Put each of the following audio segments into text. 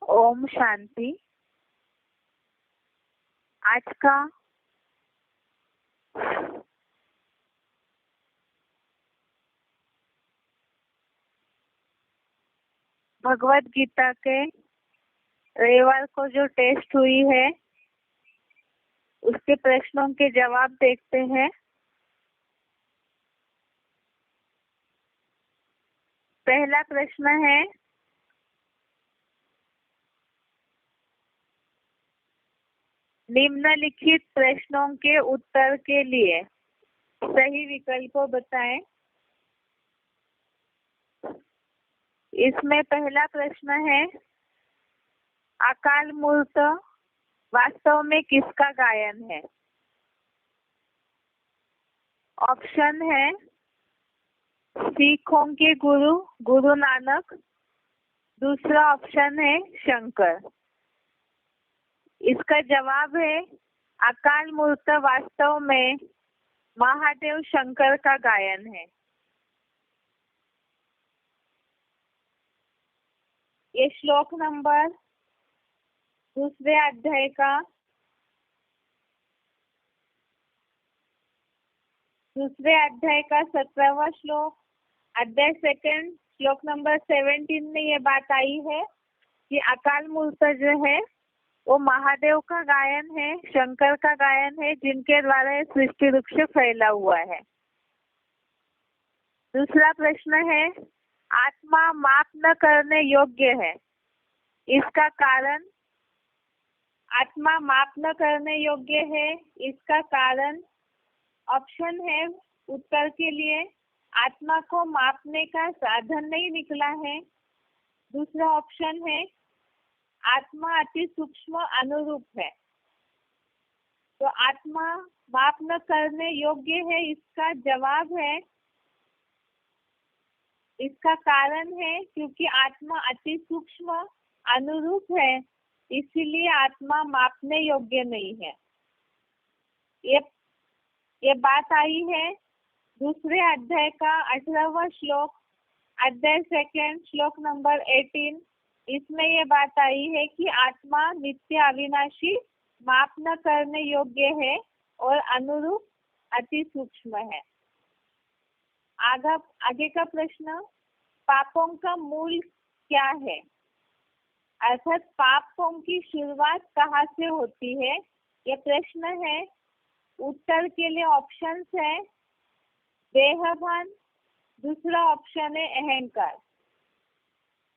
ओम शांति। आज का भगवत गीता के रविवार को जो टेस्ट हुई है उसके प्रश्नों के जवाब देखते हैं। पहला प्रश्न है, निम्नलिखित प्रश्नों के उत्तर के लिए सही विकल्प बताएं। इसमें पहला प्रश्न है, अकाल मूर्त वास्तव में किसका गायन है? ऑप्शन है सिखों के गुरु गुरु नानक, दूसरा ऑप्शन है शंकर। इसका जवाब है अकाल मूर्त वास्तव में महादेव शंकर का गायन है। ये श्लोक नंबर दूसरे अध्याय का 17वां श्लोक, अध्याय सेकंड, श्लोक नंबर 17 में ये बात आई है कि अकाल मूर्त जो है वो महादेव का गायन है, शंकर का गायन है, जिनके द्वारा ये सृष्टि वृक्ष फैला हुआ है। दूसरा प्रश्न है, आत्मा माप न करने योग्य है, इसका कारण? आत्मा माप न करने योग्य है, इसका कारण ऑप्शन है उत्तर के लिए, आत्मा को मापने का साधन नहीं निकला है। दूसरा ऑप्शन है आत्मा अति सूक्ष्म अनुरूप है। तो आत्मा माप न करने योग्य है, इसका जवाब है, इसका कारण है क्योंकि आत्मा अति सूक्ष्म अनुरूप है, इसीलिए आत्मा मापने योग्य नहीं है। ये बात आई है दूसरे अध्याय का 18वां श्लोक, अध्याय सेकंड, श्लोक नंबर 18। इसमें ये बात आई है कि आत्मा नित्य अविनाशी, माप न करने योग्य है और अनुरूप अति सूक्ष्म है। आगे का प्रश्न, पापों का मूल क्या है? अर्थात पापों की शुरुआत कहाँ से होती है, ये प्रश्न है। उत्तर के लिए ऑप्शंस है देहभान, दूसरा ऑप्शन है अहंकार।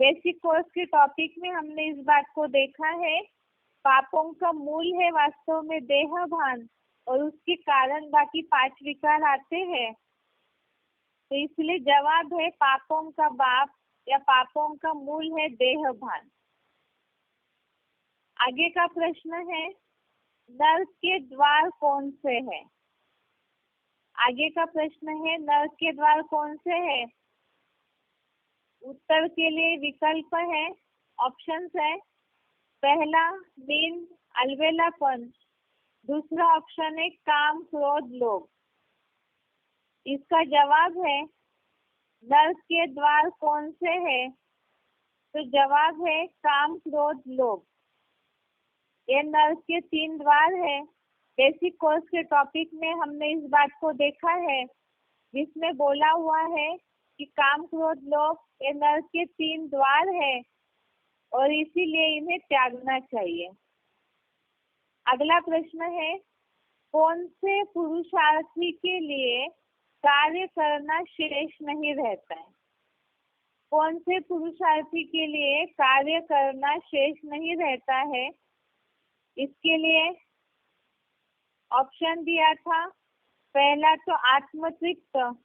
बेसिक कोर्स के टॉपिक में हमने इस बात को देखा है, पापों का मूल है वास्तव में देहभान और उसके कारण बाकी 5 विकार आते हैं। तो इसलिए जवाब है पापों का बाप या पापों का मूल है देहभान। आगे का प्रश्न है, नर्क के द्वार कौन से हैं? आगे का प्रश्न है, नर्क के द्वार कौन से हैं? उत्तर के लिए विकल्प है, ऑप्शंस है, पहला नींद अलवेलापन, दूसरा ऑप्शन है काम क्रोध लोभ। इसका जवाब है नर्क के द्वार कौन से हैं? तो जवाब है काम क्रोध लोभ। ये नर्क के 3 द्वार है। बेसिक कोर्स के टॉपिक में हमने इस बात को देखा है, जिसमें बोला हुआ है कि काम क्रोध लोभ ये नर्क के 3 द्वार है और इसीलिए इन्हें त्यागना चाहिए। अगला प्रश्न है, कौन से पुरुषार्थी के लिए कार्य करना शेष नहीं रहता है? कौन से पुरुषार्थी के लिए कार्य करना शेष नहीं रहता है? इसके लिए ऑप्शन दिया था, पहला तो आत्मतृप्त,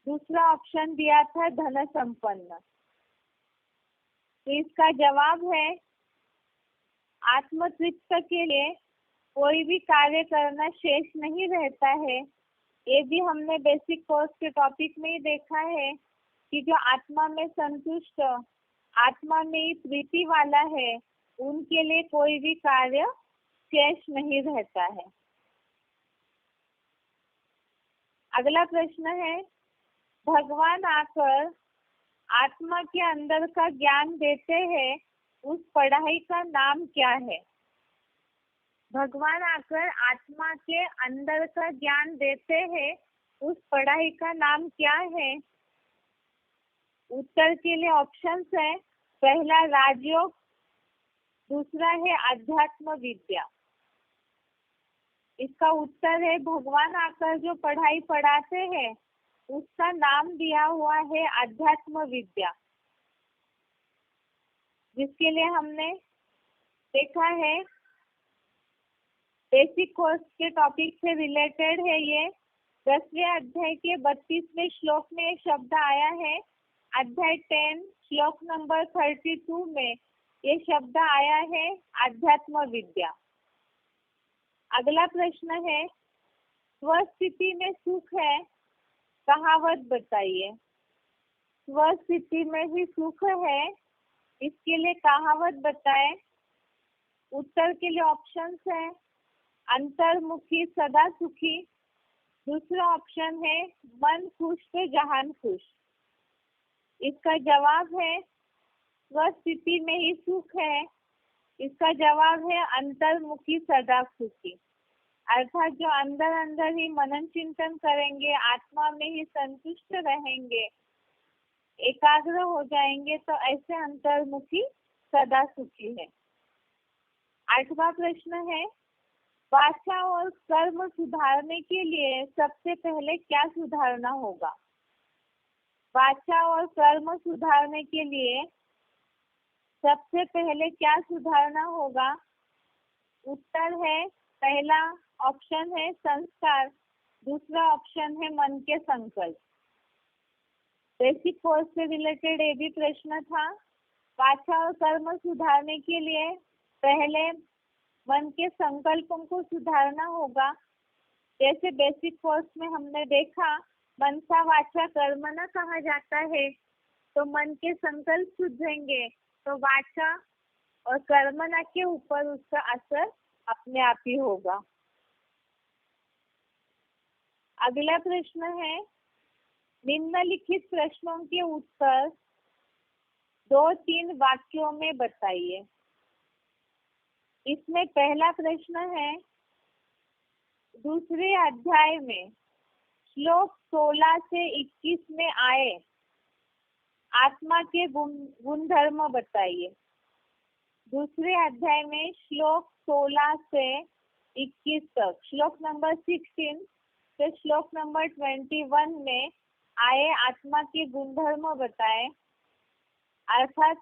दूसरा ऑप्शन दिया था धन संपन्न। तो इसका जवाब है आत्मतृप्त के लिए कोई भी कार्य करना शेष नहीं रहता है। ये भी हमने बेसिक कोर्स के टॉपिक में ही देखा है कि जो आत्मा में संतुष्ट, आत्मा में ही प्रीति वाला है, उनके लिए कोई भी कार्य शेष नहीं रहता है। अगला प्रश्न है, भगवान आकर आत्मा के अंदर का ज्ञान देते हैं, उस पढ़ाई का नाम क्या है? भगवान आकर आत्मा के अंदर का ज्ञान देते हैं, उस पढ़ाई का नाम क्या है? उत्तर के लिए ऑप्शंस है, पहला राजयोग, दूसरा है अध्यात्म विद्या। इसका उत्तर है भगवान आकर जो पढ़ाई पढ़ाते हैं उसका नाम दिया हुआ है अध्यात्म विद्या, जिसके लिए हमने देखा है बेसिक कोर्स के टॉपिक से रिलेटेड है। ये 10वें अध्याय के 32वें श्लोक में ये शब्द आया है। अध्याय 10 श्लोक नंबर 32 में ये शब्द आया है अध्यात्म विद्या। अगला प्रश्न है, स्वस्थिति में सुख है, कहावत बताइए। स्वस्थिति में ही सुख है, इसके लिए कहावत बताएं। उत्तर के लिए ऑप्शंस है, अंतर्मुखी सदा सुखी, दूसरा ऑप्शन है मन खुश तो जहान खुश। इसका जवाब है स्वस्थिति में ही सुख है, इसका जवाब है अंतर्मुखी सदा सुखी। अर्थात जो अंदर अंदर ही मनन चिंतन करेंगे, आत्मा में ही संतुष्ट रहेंगे, एकाग्र हो जाएंगे, तो ऐसे अंतर्मुखी सदा सुखी है। 8वां प्रश्न है, वाचा और कर्म सुधारने के लिए सबसे पहले क्या सुधारना होगा? वाचा और कर्म सुधारने के लिए सबसे पहले क्या सुधारना होगा? उत्तर है, पहला ऑप्शन है संस्कार, दूसरा ऑप्शन है मन के संकल्प। बेसिक कोर्स से रिलेटेड ये भी प्रश्न था। वाचा और कर्म सुधारने के लिए पहले मन के संकल्पों को सुधारना होगा। जैसे बेसिक कोर्स में हमने देखा मनसा वाचा कर्मणा कहा जाता है, तो मन के संकल्प सुधरेंगे तो वाचा और कर्मणा के ऊपर उसका असर अपने आप ही होगा। अगला प्रश्न है, निम्नलिखित प्रश्नों के उत्तर 2-3 वाक्यों में बताइए। इसमें पहला प्रश्न है, दूसरे अध्याय में श्लोक 16 से 21 में आए आत्मा के गुणधर्म बताइए। दूसरे अध्याय में श्लोक 16 से 21 तक, श्लोक नंबर 16 से श्लोक नंबर 21 में आए आत्मा के गुणधर्म बताए। अर्थात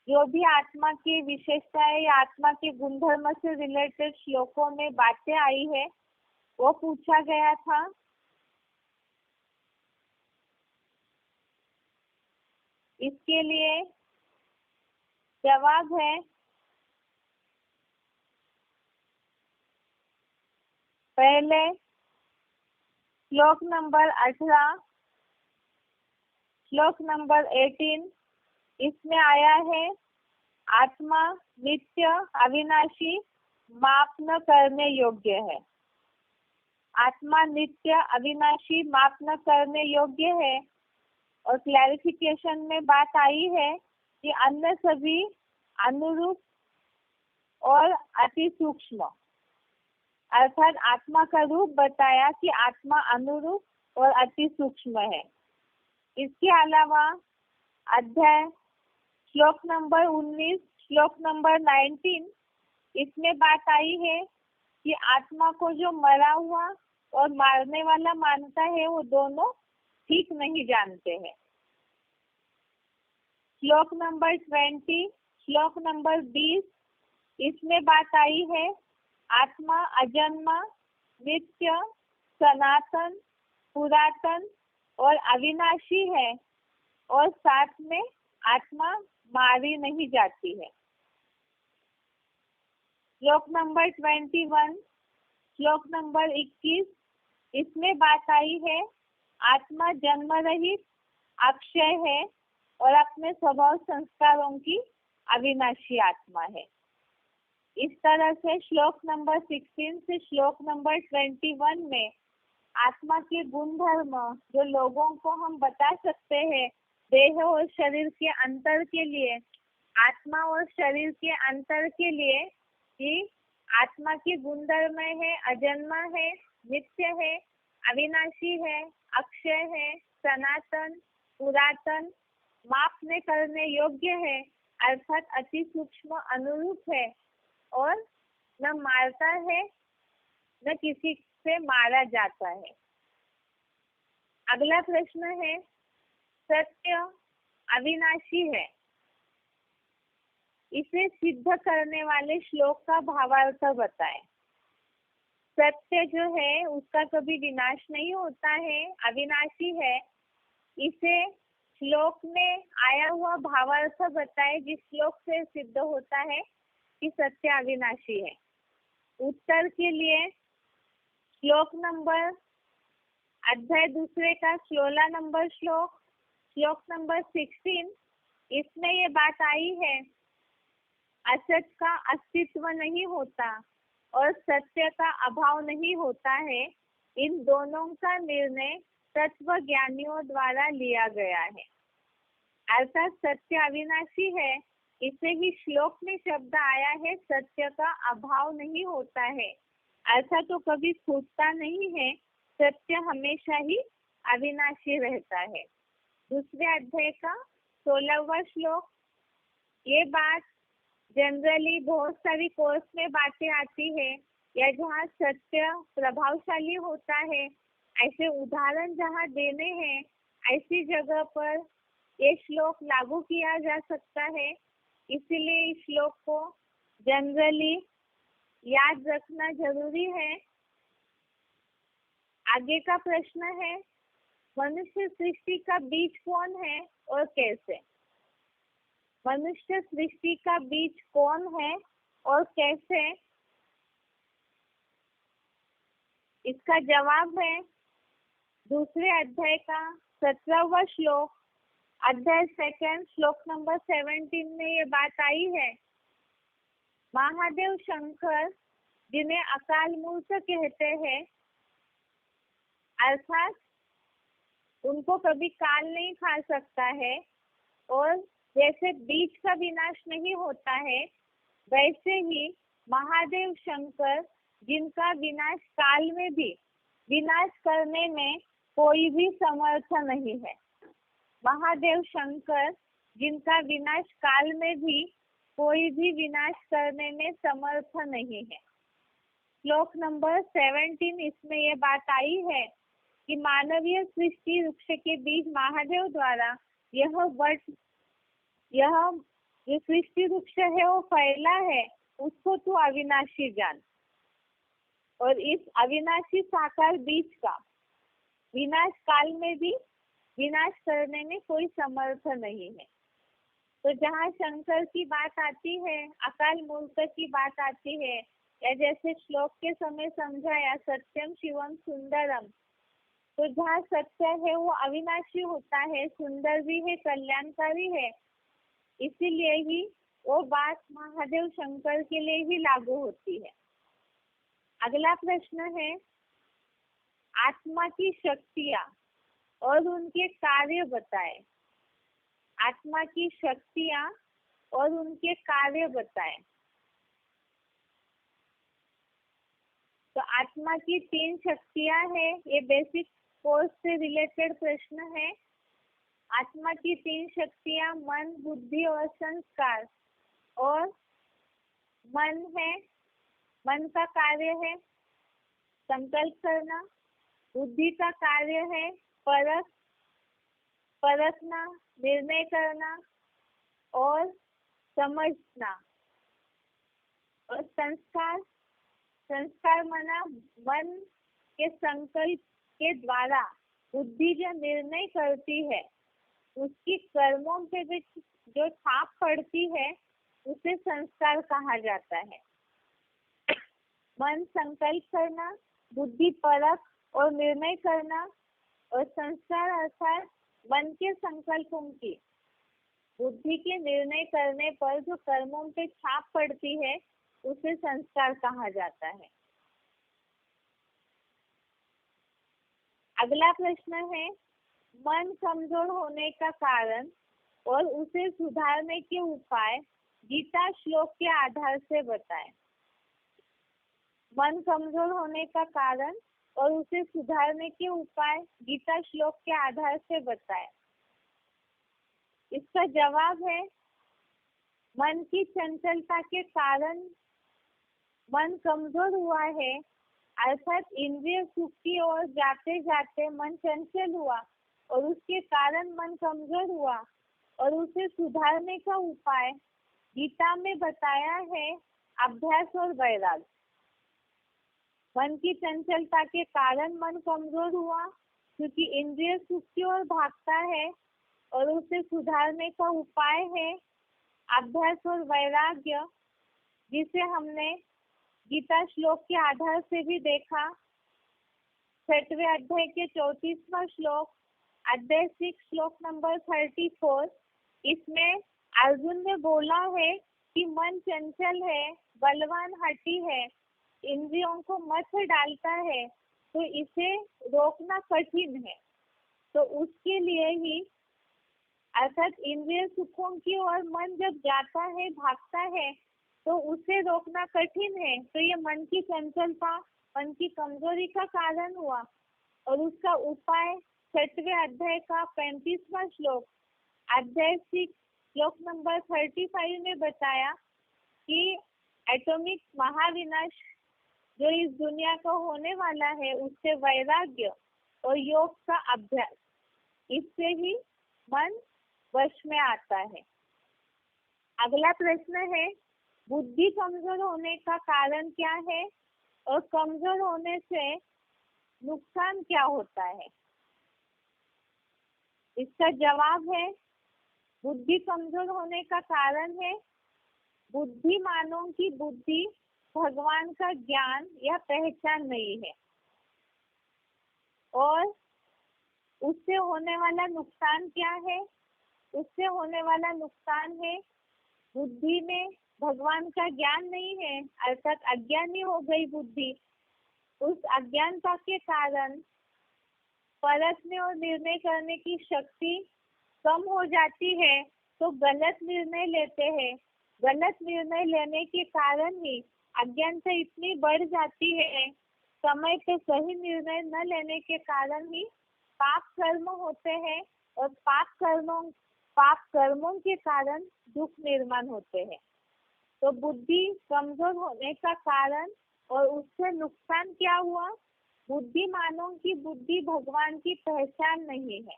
जो भी आत्मा की विशेषताएं या आत्मा के गुणधर्म से रिलेटेड श्लोकों में बातें आई है वो पूछा गया था। इसके लिए जवाब है पहले श्लोक नंबर 18, श्लोक नंबर 18, इसमें आया है आत्मा नित्य अविनाशी माप न करने योग्य है। आत्मा नित्य अविनाशी माप न करने योग्य है। और क्लैरिफिकेशन में बात आई है कि अन्य सभी अनुरूप और अति सूक्ष्म, अर्थात आत्मा का रूप बताया कि आत्मा अनुरूप और अति सूक्ष्म है। इसके अलावा अध्याय श्लोक नंबर 19, श्लोक नंबर 19, इसमें बात आई है कि आत्मा को जो मरा हुआ और मारने वाला मानता है वो दोनों ठीक नहीं जानते हैं। श्लोक नंबर 20, श्लोक नंबर 20, इसमें बात आई है आत्मा अजन्मा, नित्य, सनातन, पुरातन और अविनाशी है और साथ में आत्मा मारी नहीं जाती है। श्लोक नंबर 21, श्लोक नंबर 21, इसमें बात आई है आत्मा जन्म रहित, अक्षय है और अपने स्वभाव संस्कारों की अविनाशी आत्मा है। इस तरह से श्लोक नंबर 16 से श्लोक नंबर 21 में आत्मा के गुणधर्म जो लोगों को हम बता सकते हैं देह और शरीर के अंतर के लिए, आत्मा और शरीर के अंतर के लिए कि आत्मा की गुणधर्म है, अजन्मा है, नित्य है, अविनाशी है, अक्षय है, सनातन, पुरातन, मापने करने योग्य है, अर्थात अति सूक्ष्म अनुरूप है और न मारता है न किसी से मारा जाता है। अगला प्रश्न है, सत्य अविनाशी है, इसे सिद्ध करने वाले श्लोक का भावार्थ बताएं। सत्य जो है उसका कभी विनाश नहीं होता है, अविनाशी है, इसे श्लोक में आया हुआ भावार्थ बताए जिस श्लोक से सिद्ध होता है कि सत्य अविनाशी है। उत्तर के लिए श्लोक नंबर अध्याय दूसरे का 16 नंबर श्लोक, श्लोक नंबर 16, इसमें ये बात आई है, असत का अस्तित्व नहीं होता और सत्य का अभाव नहीं होता है। इन दोनों का निर्णय तत्व ज्ञानियों द्वारा लिया गया है। अर्थात सत्य अविनाशी है, इसे ही श्लोक में शब्द आया है, सत्य का अभाव नहीं होता है, अर्थात तो कभी छूटता नहीं है, सत्य हमेशा ही अविनाशी रहता है। दूसरे अध्याय का 16वां श्लोक, ये बात जनरली बहुत सारी कोर्स में बातें आती है या जहाँ सत्य प्रभावशाली होता है, ऐसे उदाहरण जहाँ देने हैं, ऐसी जगह पर ये श्लोक लागू किया जा सकता है। इसीलिए इस श्लोक को जनरली याद रखना जरूरी है। आगे का प्रश्न है, मनुष्य सृष्टि का बीज कौन है और कैसे? मनुष्य सृष्टि का बीज कौन है और कैसे? इसका जवाब है दूसरे अध्याय का 17वां श्लोक, अध्याय सेकंड, श्लोक नंबर 17 में ये बात आई है। महादेव शंकर जिन्हें अकाल मूर्त कहते हैं, अर्थात उनको कभी काल नहीं खा सकता है और जैसे बीज का विनाश नहीं होता है, वैसे ही महादेव शंकर जिनका विनाश काल में भी विनाश करने में कोई भी समर्थ नहीं है। महादेव शंकर जिनका विनाश काल में भी कोई भी विनाश करने में समर्थ नहीं है। श्लोक नंबर 17, इसमें ये बात आई है कि मानवीय सृष्टि वृक्ष के बीज महादेव द्वारा यह जो सृष्टि वृक्ष है वो फैला है, उसको तू अविनाशी जान और इस अविनाशी साकार बीज का विनाश काल में भी विनाश करने में कोई समर्थ नहीं है। तो जहाँ शंकर की बात आती है, अकाल मूर्त की बात आती है, या जैसे श्लोक के समय समझाया सत्यम शिवम सुंदरम, तो जहाँ सत्य है वो अविनाशी होता है, सुंदर भी है, कल्याणकारी है, इसीलिए ही वो बात महादेव शंकर के लिए ही लागू होती है। अगला प्रश्न है, आत्मा की शक्तियाँ और उनके कार्य बताएं। आत्मा की शक्तियाँ और उनके कार्य बताएं। तो आत्मा की 3 शक्तियाँ हैं, ये बेसिक कोर्स से रिलेटेड प्रश्न है। आत्मा की 3 शक्तियाँ मन, बुद्धि और संस्कार। और मन है, मन का कार्य है संकल्प करना, बुद्धि का कार्य है परखना, निर्णय करना और समझना, और संस्कार माना मन के संकल्प के द्वारा बुद्धि जो निर्णय करती है, उसकी कर्मों पे जो छाप पड़ती है, उसे संस्कार कहा जाता है। मन संकल्प करना, बुद्धि परख और निर्णय करना, और संस्कार अर्थात मन के संकल्पों की बुद्धि के निर्णय करने पर जो कर्मों पे छाप पड़ती है, उसे संस्कार कहा जाता है। अगला प्रश्न है, मन कमजोर होने का कारण और उसे सुधारने के उपाय गीता श्लोक के आधार से बताएं। मन कमजोर होने का कारण और उसे सुधारने के उपाय गीता श्लोक के आधार से बताएं। इसका जवाब है मन की चंचलता के कारण मन कमजोर हुआ है, अर्थात इंद्रिय सुख की ओर जाते जाते मन चंचल हुआ और उसके कारण मन कमजोर हुआ और उसे सुधारने का उपाय गीता में बताया है अभ्यास और वैराग्य। मन की चंचलता के कारण मन कमजोर हुआ क्योंकि इंद्रिय सुख की ओर भागता है और उसे सुधारने का उपाय है अभ्यास और वैराग्य, जिसे हमने गीता श्लोक के आधार से भी देखा। 6वें अध्याय के 34वां श्लोक, अध्याय 6 श्लोक नंबर 34, इसमें अर्जुन ने बोला है कि मन चंचल है, बलवान हठी है, इंद्रियों को मत डालता है, तो इसे रोकना कठिन है। तो उसके लिए ही, अर्थात इंद्रिय सुखों की ओर मन जब जाता है, भागता है, तो उसे रोकना कठिन है। तो ये मन की चंचलता, मन की कमजोरी का कारण हुआ और उसका उपाय 6वें अध्याय का 35वां श्लोक, अध्याय 6 श्लोक नंबर 35 में बताया कि एटॉमिक महाविनाश जो इस दुनिया का होने वाला है, उससे वैराग्य और योग का अभ्यास, इससे ही मन वश में आता है। अगला प्रश्न है, बुद्धि कमजोर होने का कारण क्या है और कमजोर होने से नुकसान क्या होता है? इसका जवाब है, बुद्धि कमजोर होने का कारण है बुद्धिमानों की बुद्धि भगवान का ज्ञान या पहचान नहीं है, और उससे होने वाला नुकसान क्या है? उससे होने वाला नुकसान है बुद्धि में भगवान का ज्ञान नहीं है, अर्थात अज्ञानी हो गई बुद्धि। उस अज्ञानता के कारण परखने और निर्णय करने की शक्ति कम हो जाती है, तो गलत निर्णय लेते हैं। गलत निर्णय लेने के कारण ही अज्ञानता इतनी बढ़ जाती है, समय पे सही निर्णय न लेने के कारण ही पाप कर्म होते हैं और पाप कर्मों के कारण दुख निर्माण होते हैं। तो बुद्धि कमजोर होने का कारण और उससे नुकसान क्या हुआ? बुद्धिमानों की बुद्धि भगवान की पहचान नहीं है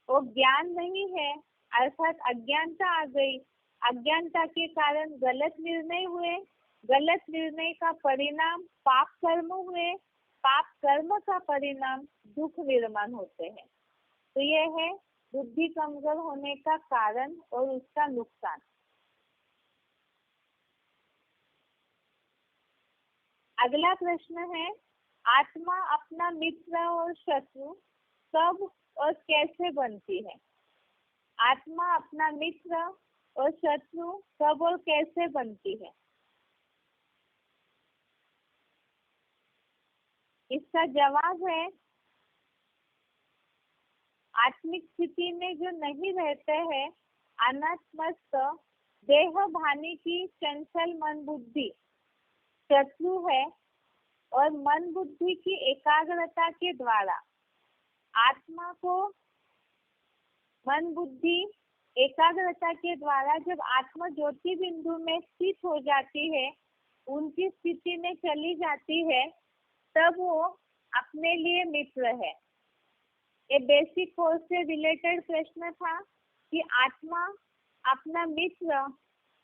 और ज्ञान नहीं है, अर्थात अज्ञानता आ गई। अज्ञानता के कारण गलत निर्णय हुए, गलत निर्णय का परिणाम पाप कर्म हुए, पाप कर्म का परिणाम दुख निर्माण होते हैं। तो यह है बुद्धि कमजोर होने का कारण और उसका नुकसान। अगला प्रश्न है, आत्मा अपना मित्र और शत्रु कब और कैसे बनती है? आत्मा अपना मित्र और शत्रु कब और कैसे बनती है? इसका जवाब है, आत्मिक स्थिति में जो नहीं रहते हैं, अनात्मस्थ देह भानी की चंचल मन बुद्धि शत्रु है, और मन बुद्धि की एकाग्रता के द्वारा आत्मा को मन बुद्धि एकाग्रता के द्वारा जब आत्मा ज्योति बिंदु में स्थित हो जाती है, उनकी स्थिति में चली जाती है, तब वो अपने लिए मित्र है। ये बेसिक कोर्स से रिलेटेड प्रश्न था कि आत्मा अपना मित्र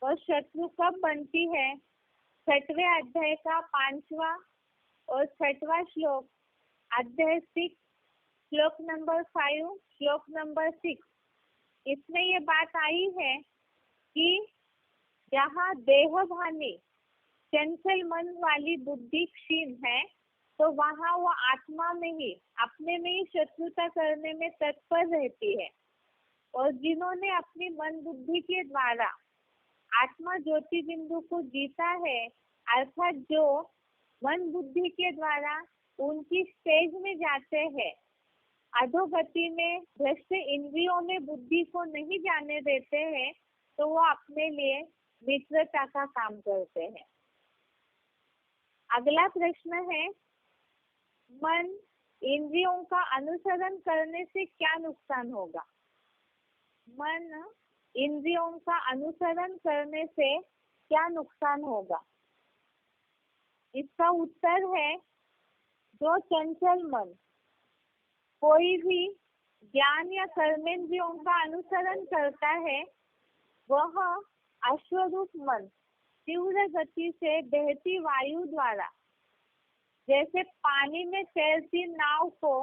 और शत्रु कब बनती है। 6वें अध्याय का 5वां और 6वां श्लोक, अध्याय 6 श्लोक नंबर 5 श्लोक नंबर 6, इसमें ये बात आई है कि जहाँ देहभानी चंचल मन वाली बुद्धि क्षीण है, तो वहाँ वो आत्मा में ही अपने में ही शत्रुता करने में तत्पर रहती है। और जिन्होंने अपनी मन बुद्धि के द्वारा आत्मा ज्योति बिंदु को जीता है, अर्थात जो मन बुद्धि के द्वारा उनकी स्टेज में जाते हैं, अधोगति में भ्रष्ट इंद्रियों में बुद्धि को नहीं जाने देते हैं, तो वो अपने लिए मित्रता का काम करते हैं। अगला प्रश्न है, मन इंद्रियों का अनुसरण करने से क्या नुकसान होगा? मन इंद्रियों का अनुसरण करने से क्या नुकसान होगा? इसका उत्तर है, जो चंचल मन कोई भी ज्ञान या कर्मेंद्रियों का अनुसरण करता है, वह अश्वरूप मन तीव्र गति से बहती वायु द्वारा, जैसे पानी में तैरती नाव को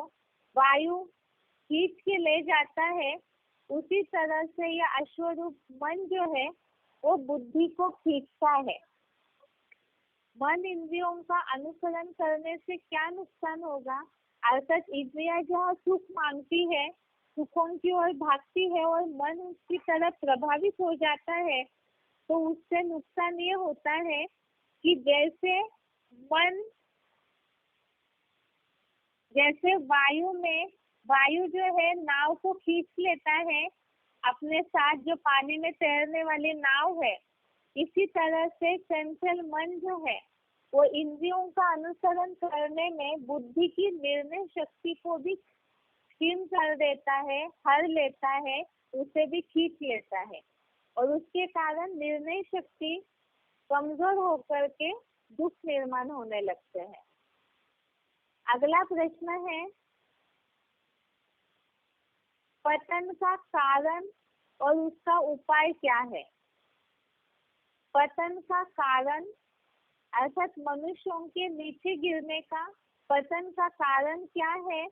वायु खींच के ले जाता है, उसी तरह से यह अश्वरूप मन जो है वो बुद्धि को खींचता है। मन इंद्रियों का अनुसरण करने से क्या नुकसान होगा? अर्थात इंद्रिया जहाँ सुख मांगती है, सुखों की ओर भागती है और मन उसकी तरफ प्रभावित हो जाता है, तो उससे नुकसान ये होता है कि जैसे वायु जो है नाव को खींच लेता है अपने साथ, जो पानी में तैरने वाली नाव है, इसी तरह से चंचल मन जो है वो इंद्रियों का अनुसरण करने में बुद्धि की निर्णय शक्ति को भी क्षीण कर देता है, हर लेता है, उसे भी खींच लेता है और उसके कारण निर्णय शक्ति कमजोर होकर के दुख निर्माण होने लगते हैं। अगला प्रश्न है, पतन का कारण और उसका उपाय क्या है? पतन का कारण अर्थात मनुष्यों के नीचे गिरने का पतन का कारण क्या है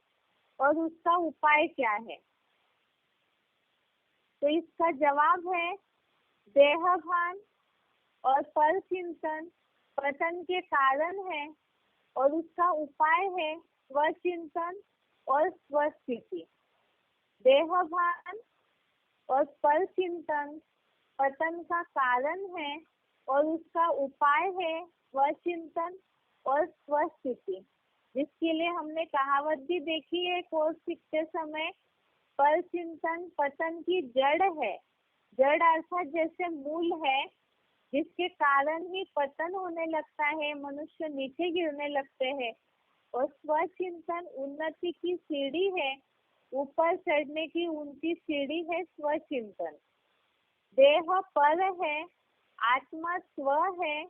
और उसका उपाय क्या है? तो इसका जवाब है, देहभान और पर चिंतन पतन के कारण है और उसका उपाय है स्वचिंतन और स्वस्थिति। देहभान और पर चिंतन पतन का कारण है और उसका उपाय है स्वचिंतन और स्वस्थिति, जिसके लिए हमने कहावत भी देखी है कोर्स सीखते समय। पर चिंतन पतन की जड़ है, जड़ अर्थात जैसे मूल है, जिसके कारण ही पतन होने लगता है, मनुष्य नीचे गिरने लगते हैं। और स्वचिंतन उन्नति की सीढ़ी है, ऊपर चढ़ने की उनकी सीढ़ी है स्वचिंतन। देह पर है, आत्मा स्व है,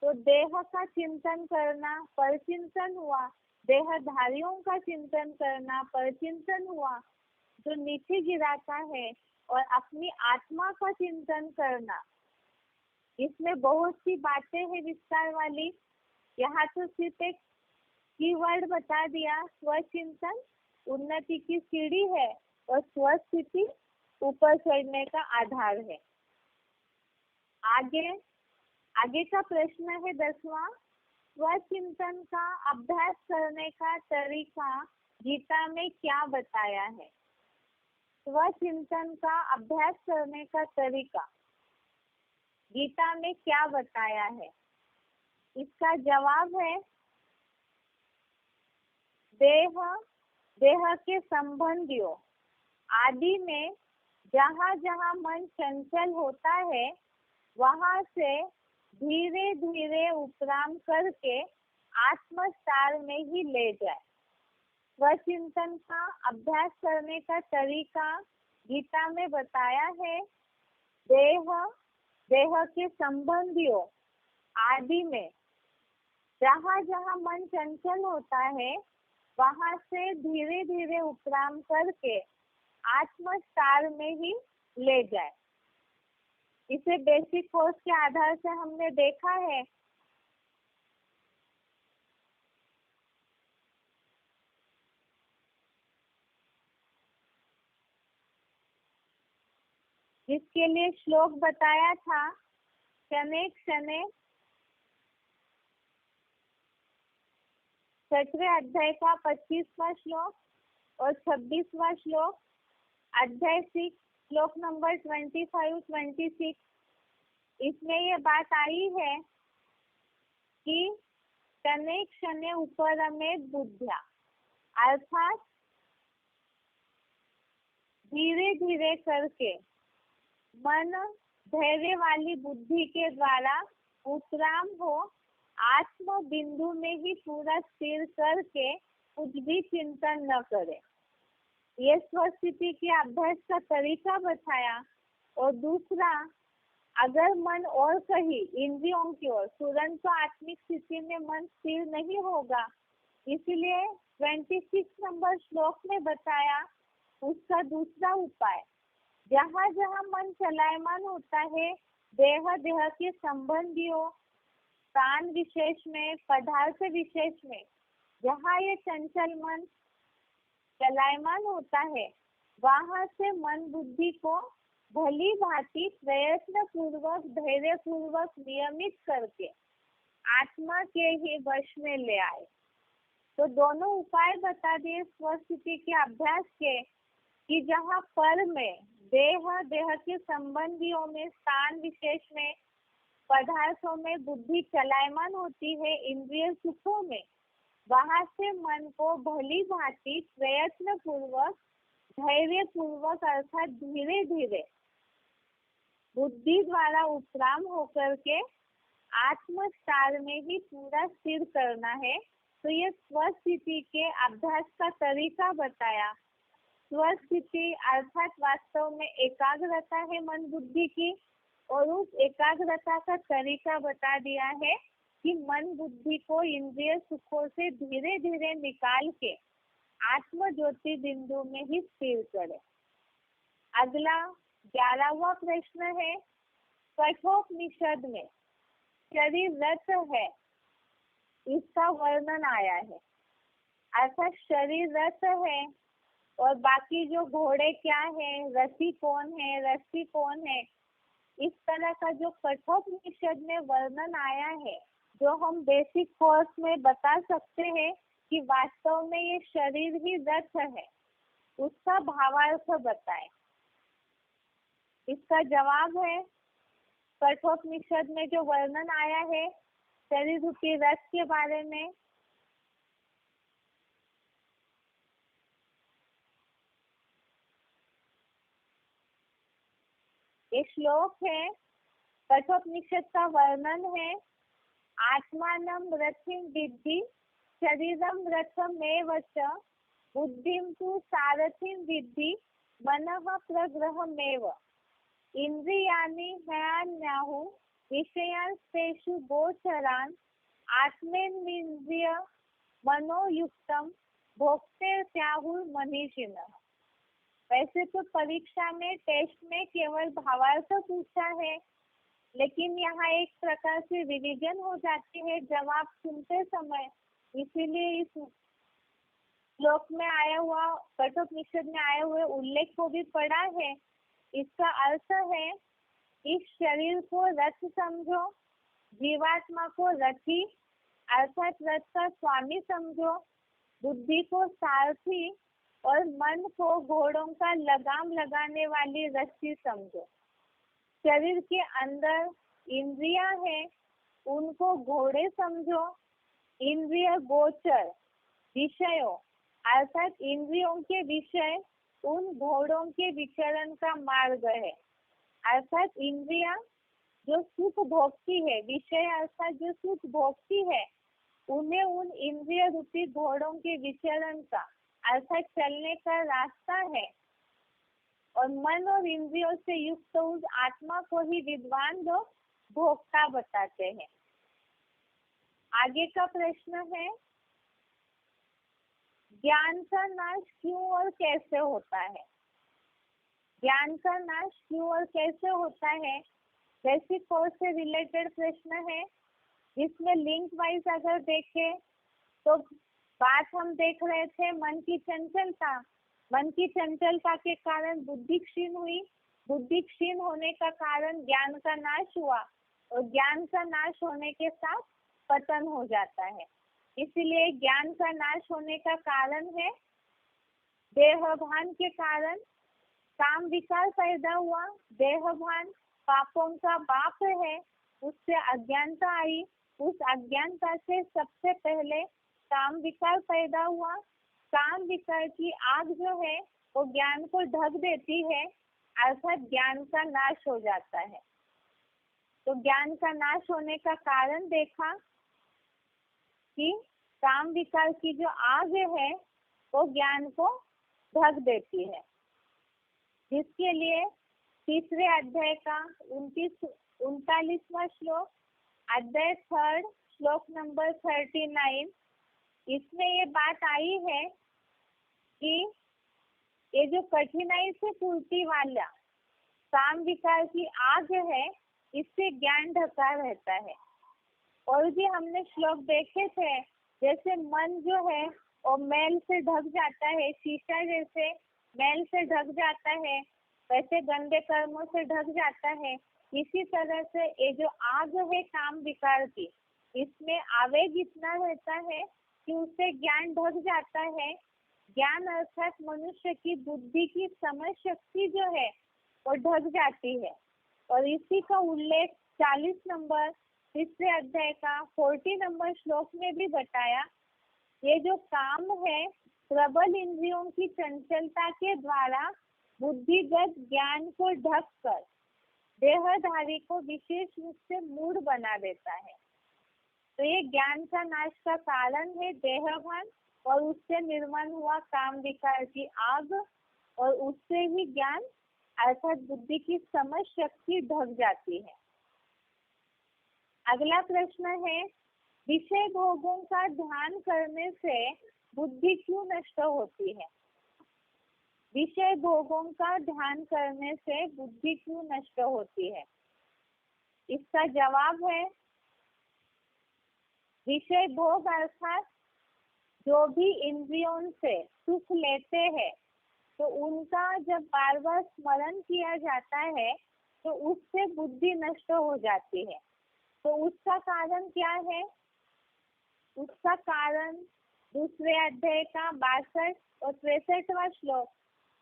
तो देह का चिंतन करना परचिंतन हुआ, देहधारियों का चिंतन करना परचिंतन हुआ, जो नीचे गिराता है, और अपनी आत्मा का चिंतन करना। इसमें बहुत सी बातें हैं विस्तार वाली, यहाँ तो सिर्फ एक कीवर्ड बता दिया, स्वचिंतन उन्नति की सीढ़ी है और स्वस्थिति ऊपर चढ़ने का आधार है। आगे का प्रश्न है 10वां, स्वचिंतन का अभ्यास करने का तरीका गीता में क्या बताया है? स्वचिंतन का अभ्यास करने का तरीका गीता में क्या बताया है? इसका जवाब है, देह के संबंधियों आदि में जहाँ जहाँ मन चंचल होता है, वहाँ से धीरे धीरे उपराम करके आत्मसार में ही ले जाए। स्वचिंतन का अभ्यास करने का तरीका गीता में बताया है, देह के संबंधियों आदि में जहाँ जहाँ मन चंचल होता है, वहाँ से धीरे धीरे उपराम करके आत्मसार में ही ले जाए। इसे बेसिक कोर्स के आधार से हमने देखा है। जिसके लिए श्लोक बताया था, शनैः शनैः 6वें अध्याय का 25वां श्लोक और 26वां श्लोक, अध्याय 6 श्लोक नंबर 25-26। इसमें ये बात आई है कि शनैः शनैः उपरमेत् बुद्ध्या, अर्थात धीरे धीरे करके मन धैर्य वाली बुद्धि के द्वारा उत्क्राम हो आत्म बिंदु में ही पूरा स्थिर करके कुछ भी चिंतन न करे। ये स्वस्थिति के अभ्यास का तरीका बताया। और दूसरा, अगर मन और कहीं इंद्रियों की ओर तुरंत आत्मिक स्थिति में मन स्थिर नहीं होगा, इसलिए 26 नंबर श्लोक में बताया उसका दूसरा उपाय। जहाँ जहाँ मन चलायमान होता है, देह देह के संबंधियों, स्थान विशेष में, पदार्थ विशेष में, जहाँ ये चंचल मन चलायमान होता है, वहां से मन बुद्धि को भली भांति प्रयत्न पूर्वक धैर्य पूर्वक नियमित करके आत्मा के ही वश में ले आए। तो दोनों उपाय बता दिए स्वस्थिति के अभ्यास के, कि जहाँ पर में देह देह के संबंधियों में, स्थान विशेष में, पदार्थों में बुद्धि चलायमान होती है, इंद्रिय सुखों में, वहां से मन को भली भांति प्रयत्न पूर्वक धैर्य पूर्वक अर्थात धीरे धीरे बुद्धि द्वारा उपराम होकर के आत्म सार में ही पूरा स्थिर करना है। तो ये स्वस्थिति के अभ्यास का तरीका बताया। स्वस्थिति अर्थात वास्तव में एकाग्रता है मन बुद्धि की, और उस एकाग्रता का तरीका बता दिया है कि मन बुद्धि को इंद्रिय सुखों से धीरे धीरे निकाल के आत्म ज्योति बिंदु में ही स्थिर करे। अगला 11वां प्रश्न है, कठोपनिषद में शरीर रथ है, इसका वर्णन आया है। अर्थात शरीर रथ है और बाकी जो घोड़े क्या है, रथी कौन है, रथी कौन है, इस तरह का जो कठोपनिषद में वर्णन आया है, जो हम बेसिक कोर्स में बता सकते हैं कि वास्तव में ये शरीर ही रथ है, उसका भावार्थ बताए। इसका जवाब है, कठोपनिषद में जो वर्णन आया है शरीर रूपी रथ के बारे में, ये श्लोक है, कठोपनिषद का वर्णन है, आत्मानं रथिं विद्धि शरीरं रथमेव च बुद्धिं तु सारथिं विद्धि मनः प्रग्रहमेव इंद्रियाणि हयान्याहुः विषयांस्तेषु गोचरान् आत्मेन्द्रिय मनोयुक्तं भोक्तेत्याहुर्मनीषिणः। वैसे तो परीक्षा में टेस्ट में केवल भावार्थ पूछा है, लेकिन यहाँ एक प्रकार से रिवीजन हो जाती है जवाब सुनते समय, इसीलिए इस श्लोक में आया हुआ, कठोपनिषद में आए हुए उल्लेख को भी पढ़ा है। इसका अर्थ है, इस शरीर को रथ समझो, जीवात्मा को रथी अर्थात रथ का स्वामी समझो, बुद्धि को सारथी और मन को घोड़ों का लगाम लगाने वाली रस्सी समझो। शरीर के अंदर इंद्रियां हैं, उनको घोड़े समझो। इंद्रिय गोचर विषयों अर्थात इंद्रियों के विषय उन घोड़ों के विचरण का मार्ग है। अर्थात इंद्रियां जो सुख भोगती है, विषय अर्थात जो सुख भोगती है, उन्हें उन इंद्रिय रूपी घोड़ों के विचरण का अर्थात चलने का रास्ता है, और मन और इंद्रियों से युक्त उस आत्मा को ही विद्वान लोग भोक्ता बताते हैं। आगे का प्रश्न है, ज्ञान का नाश क्यों और कैसे होता है? ज्ञान का नाश क्यों और कैसे होता है, बेसिक कोर्स से रिलेटेड प्रश्न है, जिसमें लिंक वाइज अगर देखें तो बात हम देख रहे थे मन की चंचलता। मन की चंचलता के कारण बुद्धि क्षीण हुई, बुद्धि क्षीण होने का कारण ज्ञान का नाश हुआ, और ज्ञान का नाश होने के साथ पतन हो जाता है। इसलिए ज्ञान का नाश होने का कारण है देहभान के कारण काम विकार पैदा हुआ। देहभान पापों का बाप है, उससे अज्ञानता आई, उस अज्ञानता से सबसे पहले काम विकार पैदा हुआ। काम विकार की आग जो है वो ज्ञान को ढक देती है, अर्थात ज्ञान का नाश हो जाता है। तो ज्ञान का नाश होने का कारण देखा कि काम विकार की जो आग है वो ज्ञान को ढक देती है, जिसके लिए तीसरे अध्याय का 39वां श्लोक, अध्याय 3 श्लोक नंबर 39, इसमें ये बात आई है कि ये जो कठिनाई से पूर्ति वाला काम विकार की आग है, इससे ज्ञान ढका रहता है। और भी हमने श्लोक देखे थे, जैसे मन जो है वो मैल से ढक जाता है, शीशा जैसे मैल से ढक जाता है, वैसे गंदे कर्मों से ढक जाता है। इसी तरह से ये जो आग है काम विकार की, इसमें आवेग इतना रहता है कि उससे ज्ञान ढक जाता है। ज्ञान अर्थात मनुष्य की बुद्धि की समझ शक्ति जो है वो ढक जाती है। और इसी का उल्लेख 40 नंबर तीसरे अध्याय का 40 नंबर श्लोक में भी बताया। ये जो काम है प्रबल इंद्रियों की चंचलता के द्वारा बुद्धिगत ज्ञान को ढक कर देहधारी को विशेष रूप से मूढ़ बना देता है। तो ये ज्ञान का नाश का कारण है देहभान, और उससे निर्माण हुआ काम विकार की आग, और उससे ही ज्ञान अर्थात बुद्धि की समझ शक्ति ढक जाती है। अगला प्रश्न है, विषय भोगों का ध्यान करने से बुद्धि क्यों नष्ट होती है? विषय भोगों का ध्यान करने से बुद्धि क्यों नष्ट होती है? इसका जवाब है, विषय भोग अर्थात जो भी इंद्रियों से सुख लेते हैं, तो उनका जब बार बार स्मरण किया जाता है तो उससे बुद्धि नष्ट हो जाती है। तो उसका कारण क्या है? उसका कारण दूसरे अध्याय का 62 और 63वां श्लोक,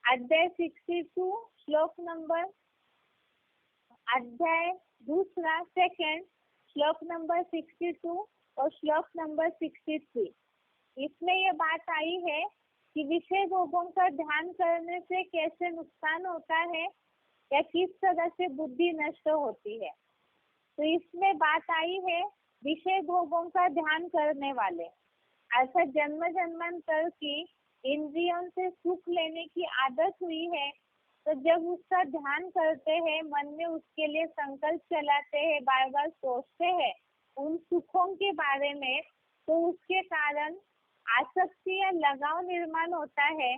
अध्याय 62 श्लोक नंबर, अध्याय दूसरा सेकंड श्लोक नंबर 62 और श्लोक नंबर 63, इसमें ये बात आई है कि विषय भोगों का ध्यान करने से कैसे नुकसान होता है या किस तरह से बुद्धि नष्ट होती है। तो इसमें बात आई है, विषय भोगों का ध्यान करने वाले अर्थात जन्म जन्मांतर की इंद्रियों से सुख लेने की आदत हुई है, तो जब उसका ध्यान करते हैं, मन में उसके लिए संकल्प चलाते हैं, बार बार सोचते हैं उन सुखों के बारे में, तो उसके कारण आसक्ति या लगाव निर्माण होता है।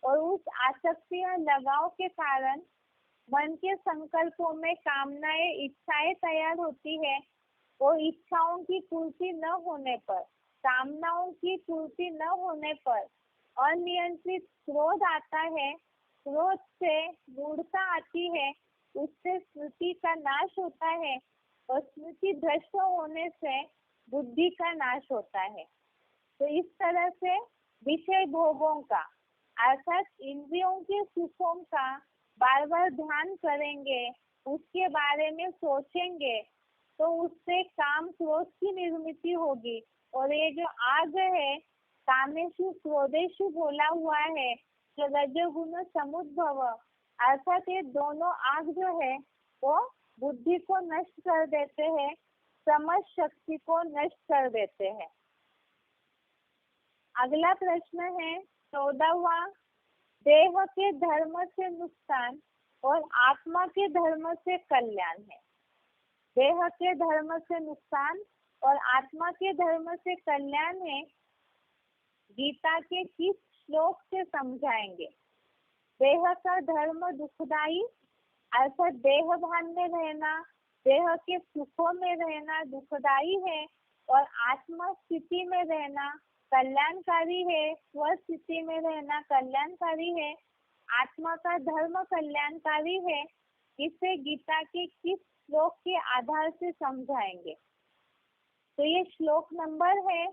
और उस आसक्ति या लगाव के कारण मन के संकल्पों में कामनाएं, इच्छाएं तैयार होती है। और इच्छाओं की पूर्ति न होने पर, कामनाओं की पूर्ति न होने पर अनियंत्रित क्रोध आता है। क्रोध से मूढ़ता आती है, उससे स्मृति का नाश होता है, और स्मृति भ्रष्ट होने से बुद्धि का नाश होता है। तो इस तरह से विषय भोगों का अर्थात इंद्रियों के सुखों का बार बार ध्यान करेंगे, उसके बारे में सोचेंगे, तो उससे काम क्रोध की निर्मित होगी। और ये जो आग है, कामेशु क्रोधेशु बोला हुआ है, जो रजोगुण समुद्भव, अर्थात ये दोनों आग जो है वो बुद्धि को नष्ट कर देते हैं, समझ शक्ति को नष्ट कर देते हैं। अगला प्रश्न है 14वां, देह के धर्म से नुकसान और आत्मा के धर्म से कल्याण है। देह के धर्म से नुकसान और आत्मा के धर्म से कल्याण है, गीता के किस श्लोक से समझाएंगे? देह का धर्म दुखदाई अर्थात देह भान में रहना, देह के सुखों में रहना दुखदाई है, और आत्मा स्थिति में रहना कल्याणकारी है, स्वस्थिति में रहना कल्याणकारी है। आत्मा का धर्म कल्याणकारी है, इसे गीता के किस श्लोक के आधार से समझाएंगे? तो ये श्लोक नंबर है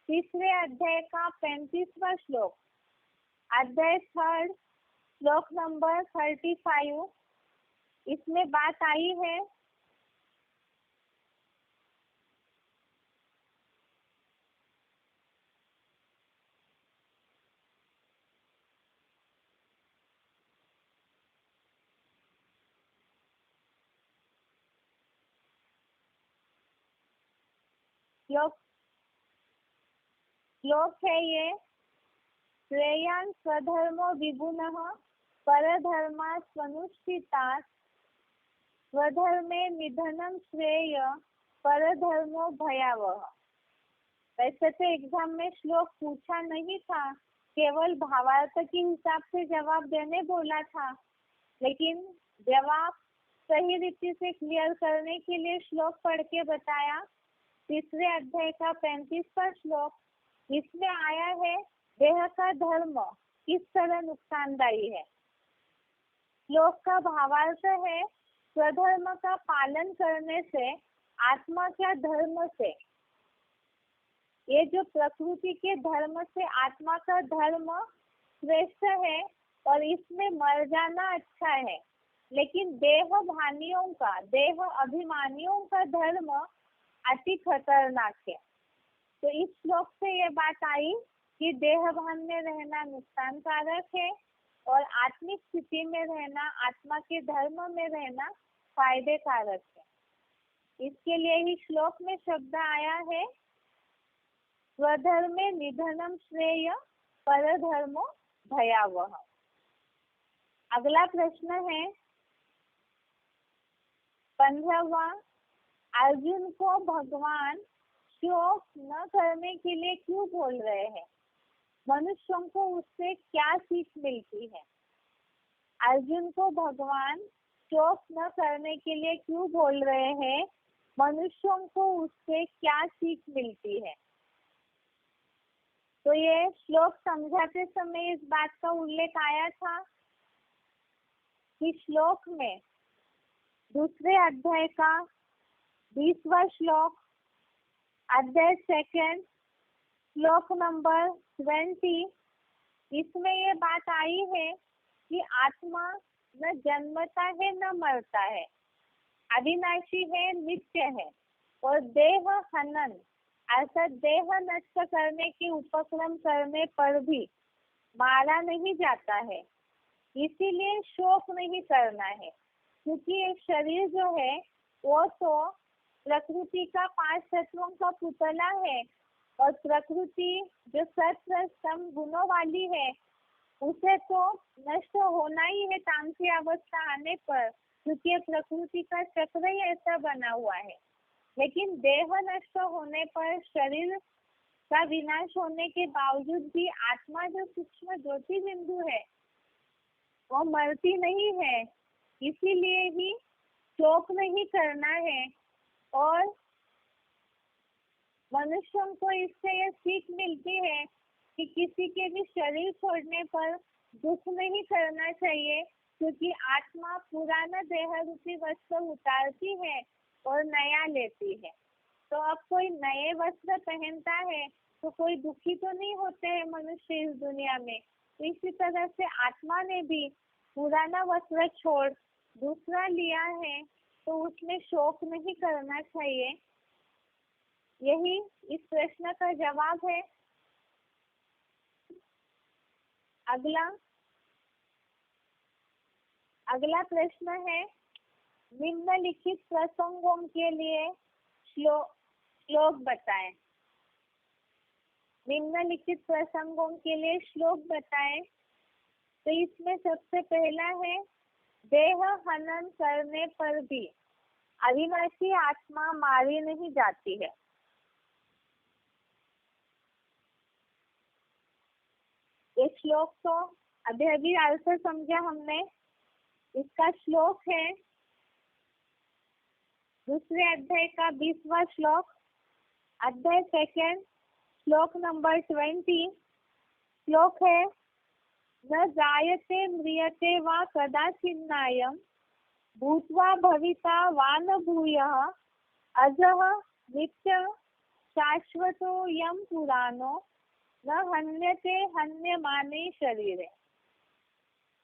तीसरे अध्याय का 35वां श्लोक, अध्याय 3 श्लोक नंबर 35। इसमें बात आई है, श्लोक है ये, श्रेयान् स्वधर्मो विगुणः परधर्मात् स्वनुष्ठितात् स्वधर्मे निधनं श्रेय परधर्मो भयावह। वैसे तो एग्जाम में श्लोक पूछा नहीं था, केवल भावार्थ के हिसाब से जवाब देने बोला था, लेकिन जवाब सही रीति से क्लियर करने के लिए श्लोक पढ़ के बताया। तीसरे अध्याय का 35वां श्लोक, इसमें आया है देह का धर्म किस तरह नुकसानदायी है। श्लोक का भावार्थ है, स्वधर्म का पालन करने से आत्मा क्या धर्म से, ये जो प्रकृति के धर्म से आत्मा का धर्म श्रेष्ठ है और इसमें मर जाना अच्छा है, लेकिन देह भानियों का, देह अभिमानियों का धर्म अति खतरनाक है। तो इस श्लोक से ये बात आई कि देह भान में रहना नुकसानकारक है और आत्मिक स्थिति में रहना, आत्मा के धर्म में रहना फायदे कारक है। इसके लिए ही श्लोक में शब्द आया है, स्वधर्मे निधनम श्रेय परधर्मो भयावह। अगला प्रश्न है 15वां, अर्जुन को भगवान शोक न करने के लिए क्यों बोल रहे हैं, मनुष्यों को उससे क्या सीख मिलती है। अर्जुन को भगवान शोक न करने के लिए क्यों बोल रहे हैं, मनुष्यों को उससे क्या सीख मिलती है। तो ये श्लोक समझाते समय इस बात का उल्लेख आया था कि श्लोक में दूसरे अध्याय का 20वां श्लोक, अध्याय 2 श्लोक नंबर 20, इसमें ये बात आई है कि आत्मा न जन्मता है न मरता है, अविनाशी है, नित्य है और देह हनन अर्थात देह नष्ट करने के उपक्रम करने पर भी मारा नहीं जाता है, इसीलिए शोक नहीं करना है। क्योंकि ये शरीर जो है वो तो प्रकृति का 5 तत्वों का पुतला है और प्रकृति जो सत्व सम गुणों वाली है उसे तो नष्ट होना ही है तामसी अवस्था आने पर, क्योंकि प्रकृति का चक्र ही ऐसा बना हुआ है। लेकिन देह नष्ट होने पर, शरीर का विनाश होने के बावजूद भी आत्मा जो सूक्ष्म ज्योति बिंदु है वो मरती नहीं है, इसीलिए ही शोक नहीं करना है। और मनुष्यों को इससे ये सीख मिलती है कि किसी के भी शरीर छोड़ने पर दुख नहीं करना चाहिए, क्योंकि आत्मा पुराना देह रूपी वस्त्र उतारती है और नया लेती है। तो अब कोई नए वस्त्र पहनता है तो कोई दुखी तो नहीं होते हैं मनुष्य इस दुनिया में। इसी तरह से आत्मा ने भी पुराना वस्त्र छोड़ दूसरा लिया है तो उसमें शोक नहीं करना चाहिए। यही इस प्रश्न का जवाब है। अगला प्रश्न है, निम्नलिखित प्रसंगों के लिए श्लोक बताएं। निम्नलिखित प्रसंगों के लिए श्लोक बताएं। तो इसमें सबसे पहला है, देह हनन करने पर भी अविनाशी आत्मा मारी नहीं जाती है। ये श्लोक तो अभी अर्थ समझा हमने। इसका श्लोक है दूसरे अध्याय का 20वां श्लोक, अध्याय 2 श्लोक नंबर 20। श्लोक है, न जायते म्रियते वा कदाचिन्नायं भूत्वा भविता वा न भूयः अजः नित्य शाश्वतो यं पुराणो न हन्यते हन्यमाने शरीरे।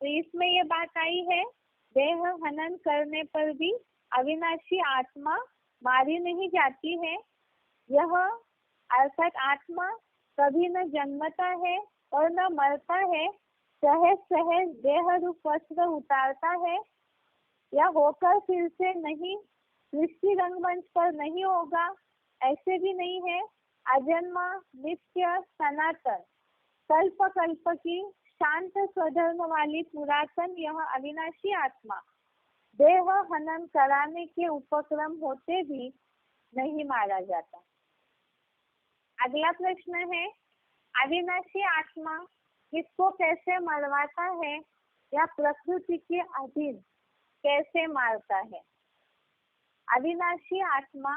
तो इसमें ये बात आई है, देह हनन करने पर भी अविनाशी आत्मा मारी नहीं जाती है। यह अर्थात आत्मा कभी न जन्मता है और न मरता है, सहज सहज देह रूप वस्त्र उतारता है। यह होकर फिर से नहीं सृष्टि रंगमंच पर नहीं होगा, ऐसे भी नहीं है। अजन्म, नित्य, सनातन, कल्प कल्प की शांत स्वधर्म वाली पुरातन यह अविनाशी आत्मा देह हनन कराने के उपक्रम होते भी नहीं मारा जाता। अगला प्रश्न है, अविनाशी आत्मा किसको कैसे मरवाता है या प्रकृति के अधीन कैसे मारता है? अविनाशी आत्मा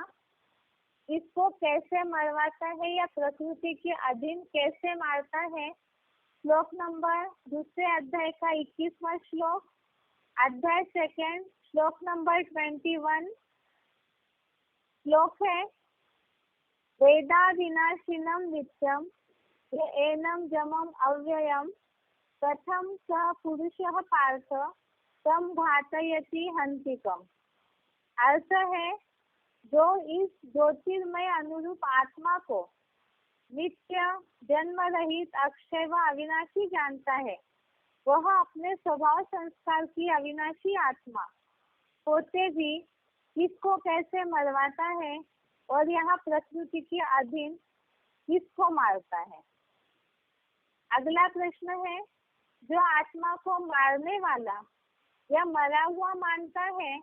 इसको कैसे मरवाता है या प्रकृति के अधीन कैसे मारता है? श्लोक नंबर दूसरे अध्याय का 21वां श्लोक, अध्याय सेकंड, श्लोक नंबर 21। श्लोक है, वेदा विनाशिनम नित्यम ये एनम जमम अव्ययम कथम स पुरुषः पार्थ तम घातयति हंतिकम। अर्थ है, जो इस ज्योतिर्मय अनुरूप आत्मा को नित्य, जन्म रहित, अक्षय व अविनाशी जानता है, वह अपने स्वभाव संस्कार की अविनाशी आत्मा होते भी किसको कैसे मरवाता है और यहाँ प्रकृति के अधीन किसको मारता है? अगला प्रश्न है, जो आत्मा को मारने वाला या मरा हुआ मानता है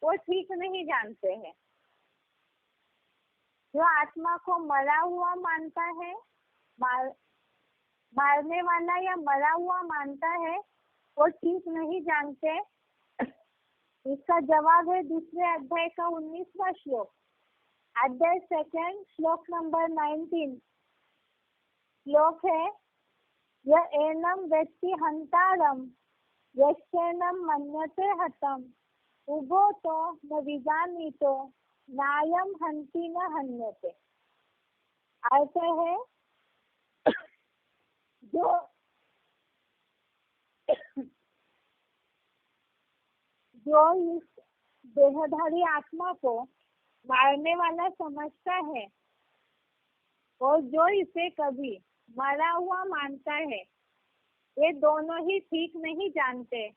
वो ठीक नहीं जानते हैं। जो आत्मा को मरा हुआ मानता है, मारने वाला या मरा हुआ मानता है, वो ठीक नहीं जानते। इसका जवाब है दूसरे अध्याय का 19वां श्लोक, अध्याय सेकंड, श्लोक नंबर 19। श्लोक है, यह एनम व्यक्ति हंतारम यश्चैनम मन्यते हतम उभो तो न विजानीतो नायम हंति न हन्यते। अर्थ है, जो इस देहधारी आत्मा को मारने वाला समझता है और जो इसे कभी मरा हुआ मानता है, ये दोनों ही ठीक नहीं जानते।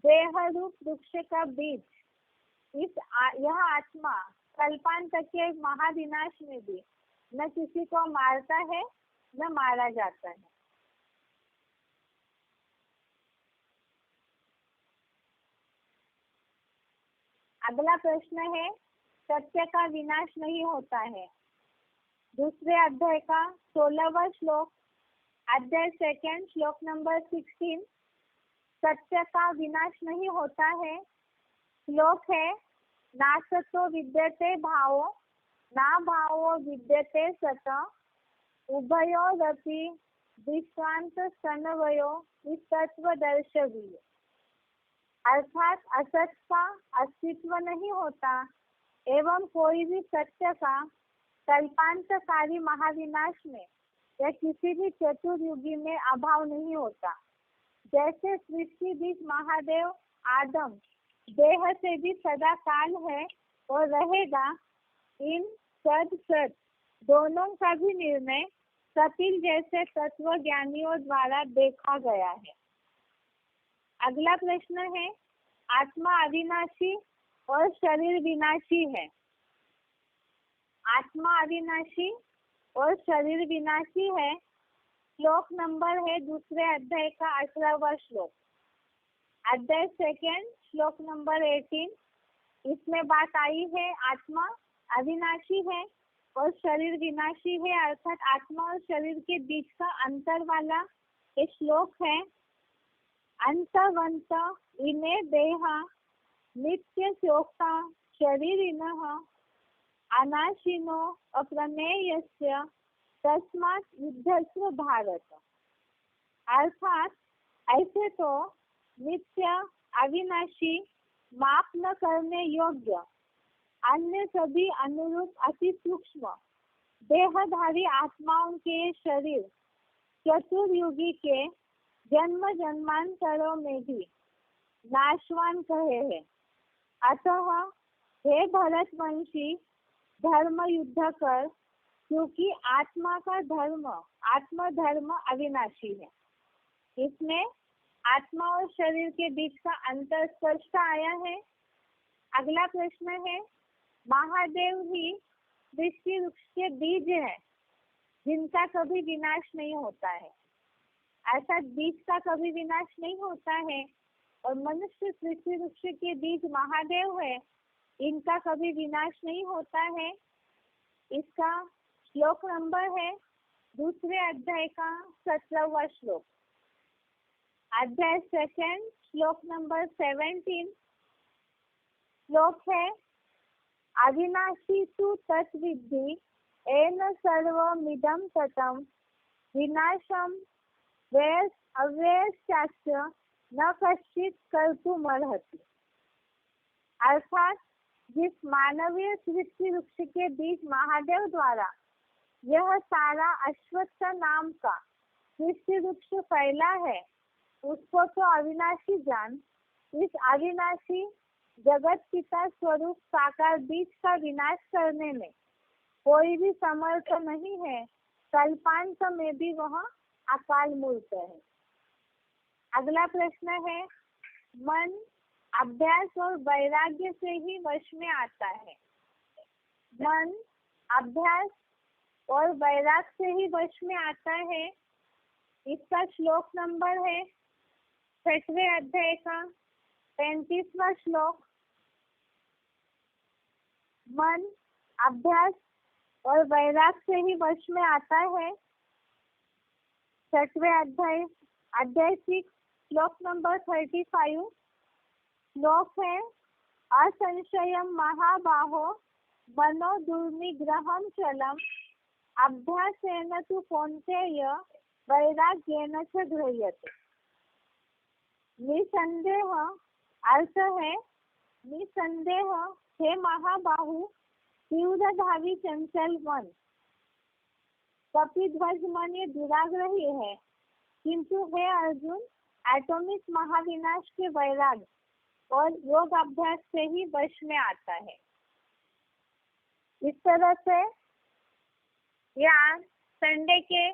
देह रूप वृक्ष का बीज यह आत्मा कल्पांत के महाविनाश में भी न किसी को मारता है न मारा जाता है। अगला प्रश्न है, सत्य का विनाश नहीं होता है। दूसरे अध्याय का 16वां श्लोक, अध्याय सेकंड, श्लोक नंबर 16। सत्य का विनाश नहीं होता है। श्लोक है, नासतो विद्यते भावो ना भावो विद्यते सत उभयोरपि विश्रांत स्तनवयो इस तत्व दर्शवीय। अर्थात असत का अस्तित्व नहीं होता एवं कोई भी सत्य का कल्पांतकारी महाविनाश में या किसी भी चतुर्युगी में अभाव नहीं होता। जैसे सृष्टि बीज महादेव आदम देह से भी सदा काल है और रहेगा, इन सद सत दोनों का भी निर्णय कपिल जैसे तत्व ज्ञानियों द्वारा देखा गया है। अगला प्रश्न है, आत्मा अविनाशी और शरीर विनाशी है। आत्मा अविनाशी और शरीर विनाशी है। श्लोक नंबर है दूसरे अध्याय का 18वां श्लोक, अध्याय सेकंड, श्लोक नंबर 18। इसमें बात आई है, आत्मा अविनाशी है और शरीर विनाशी है। अर्थात आत्मा और शरीर के बीच का अंतर वाला ये श्लोक है। अंतवंत इमे देहा नित्य शोका शरीरिनः अनाशिनो अप्रमेयस्य तस्मात् युद्धस्व भारत। अर्थात ऐसे तो नित्य, अविनाशी, माप न करने योग्य अन्य सभी अनुरूप अति सूक्ष्म देहधारी आत्माओं के शरीर चतुर्युगी के जन्म जन्मांतरों में भी नाशवान कहे हैं। अतः हे भरतवंशी, धर्म युद्ध कर, क्योंकि आत्मा का धर्म, आत्मधर्म अविनाशी है। इसमें आत्मा और शरीर के बीच का अंतर स्पष्ट आया है। अगला प्रश्न है, महादेव ही सृष्टि वृक्ष के बीज हैं जिनका कभी विनाश नहीं होता है। अर्थात बीज का कभी विनाश नहीं होता है और मनुष्य सृष्टि वृक्ष के बीज महादेव है, इनका कभी विनाश नहीं होता है। इसका श्लोक नंबर है दूसरे अध्याय का 17वां श्लोक। अध्याय सेकंड श्लोक नंबर 17। श्लोक है अविनाशी तु तत्विद्धि येन सर्वमिदं ततं विनाशम व्यय अव्ययश्च न कश्चित् कर्तुमर्हति। अर्थात जिस मानवीय सृष्टि वृक्ष के बीच महादेव द्वारा यह सारा अश्वत्थ नाम का सृष्टि वृक्ष फैला है, उसको तो अविनाशी जान। इस अविनाशी जगत पिता स्वरूप साकार बीज का विनाश करने में कोई भी समर्थ नहीं है, कल्पांत में भी वह अकाल मूर्त है। अगला प्रश्न है, मन अभ्यास और वैराग्य से ही वश में आता है। मन अभ्यास और वैराग से ही वश में आता है। इसका श्लोक नंबर है 6वें अध्याय का 35वां श्लोक। मन अभ्यास और वैराग से ही वश में आता है। 6वें अध्याय 6 श्लोक नंबर 35। श्लोक है असंशयम महाबाहो मनो दुर्निग्रहम चलम अभ्यासेन तु कौन्तेय वैराग्येन च गृह्यते। निसंदेह अर्थ है निसंदेह हे महाबाहु तीव्र धावी चंचल मन। कपिध्वज मन ये दुराग्रही है, किंतु हे अर्जुन एटॉमिक महाविनाश के वैराग और योग अभ्यास से ही वश में आता है। इस तरह से यहाँ संडे के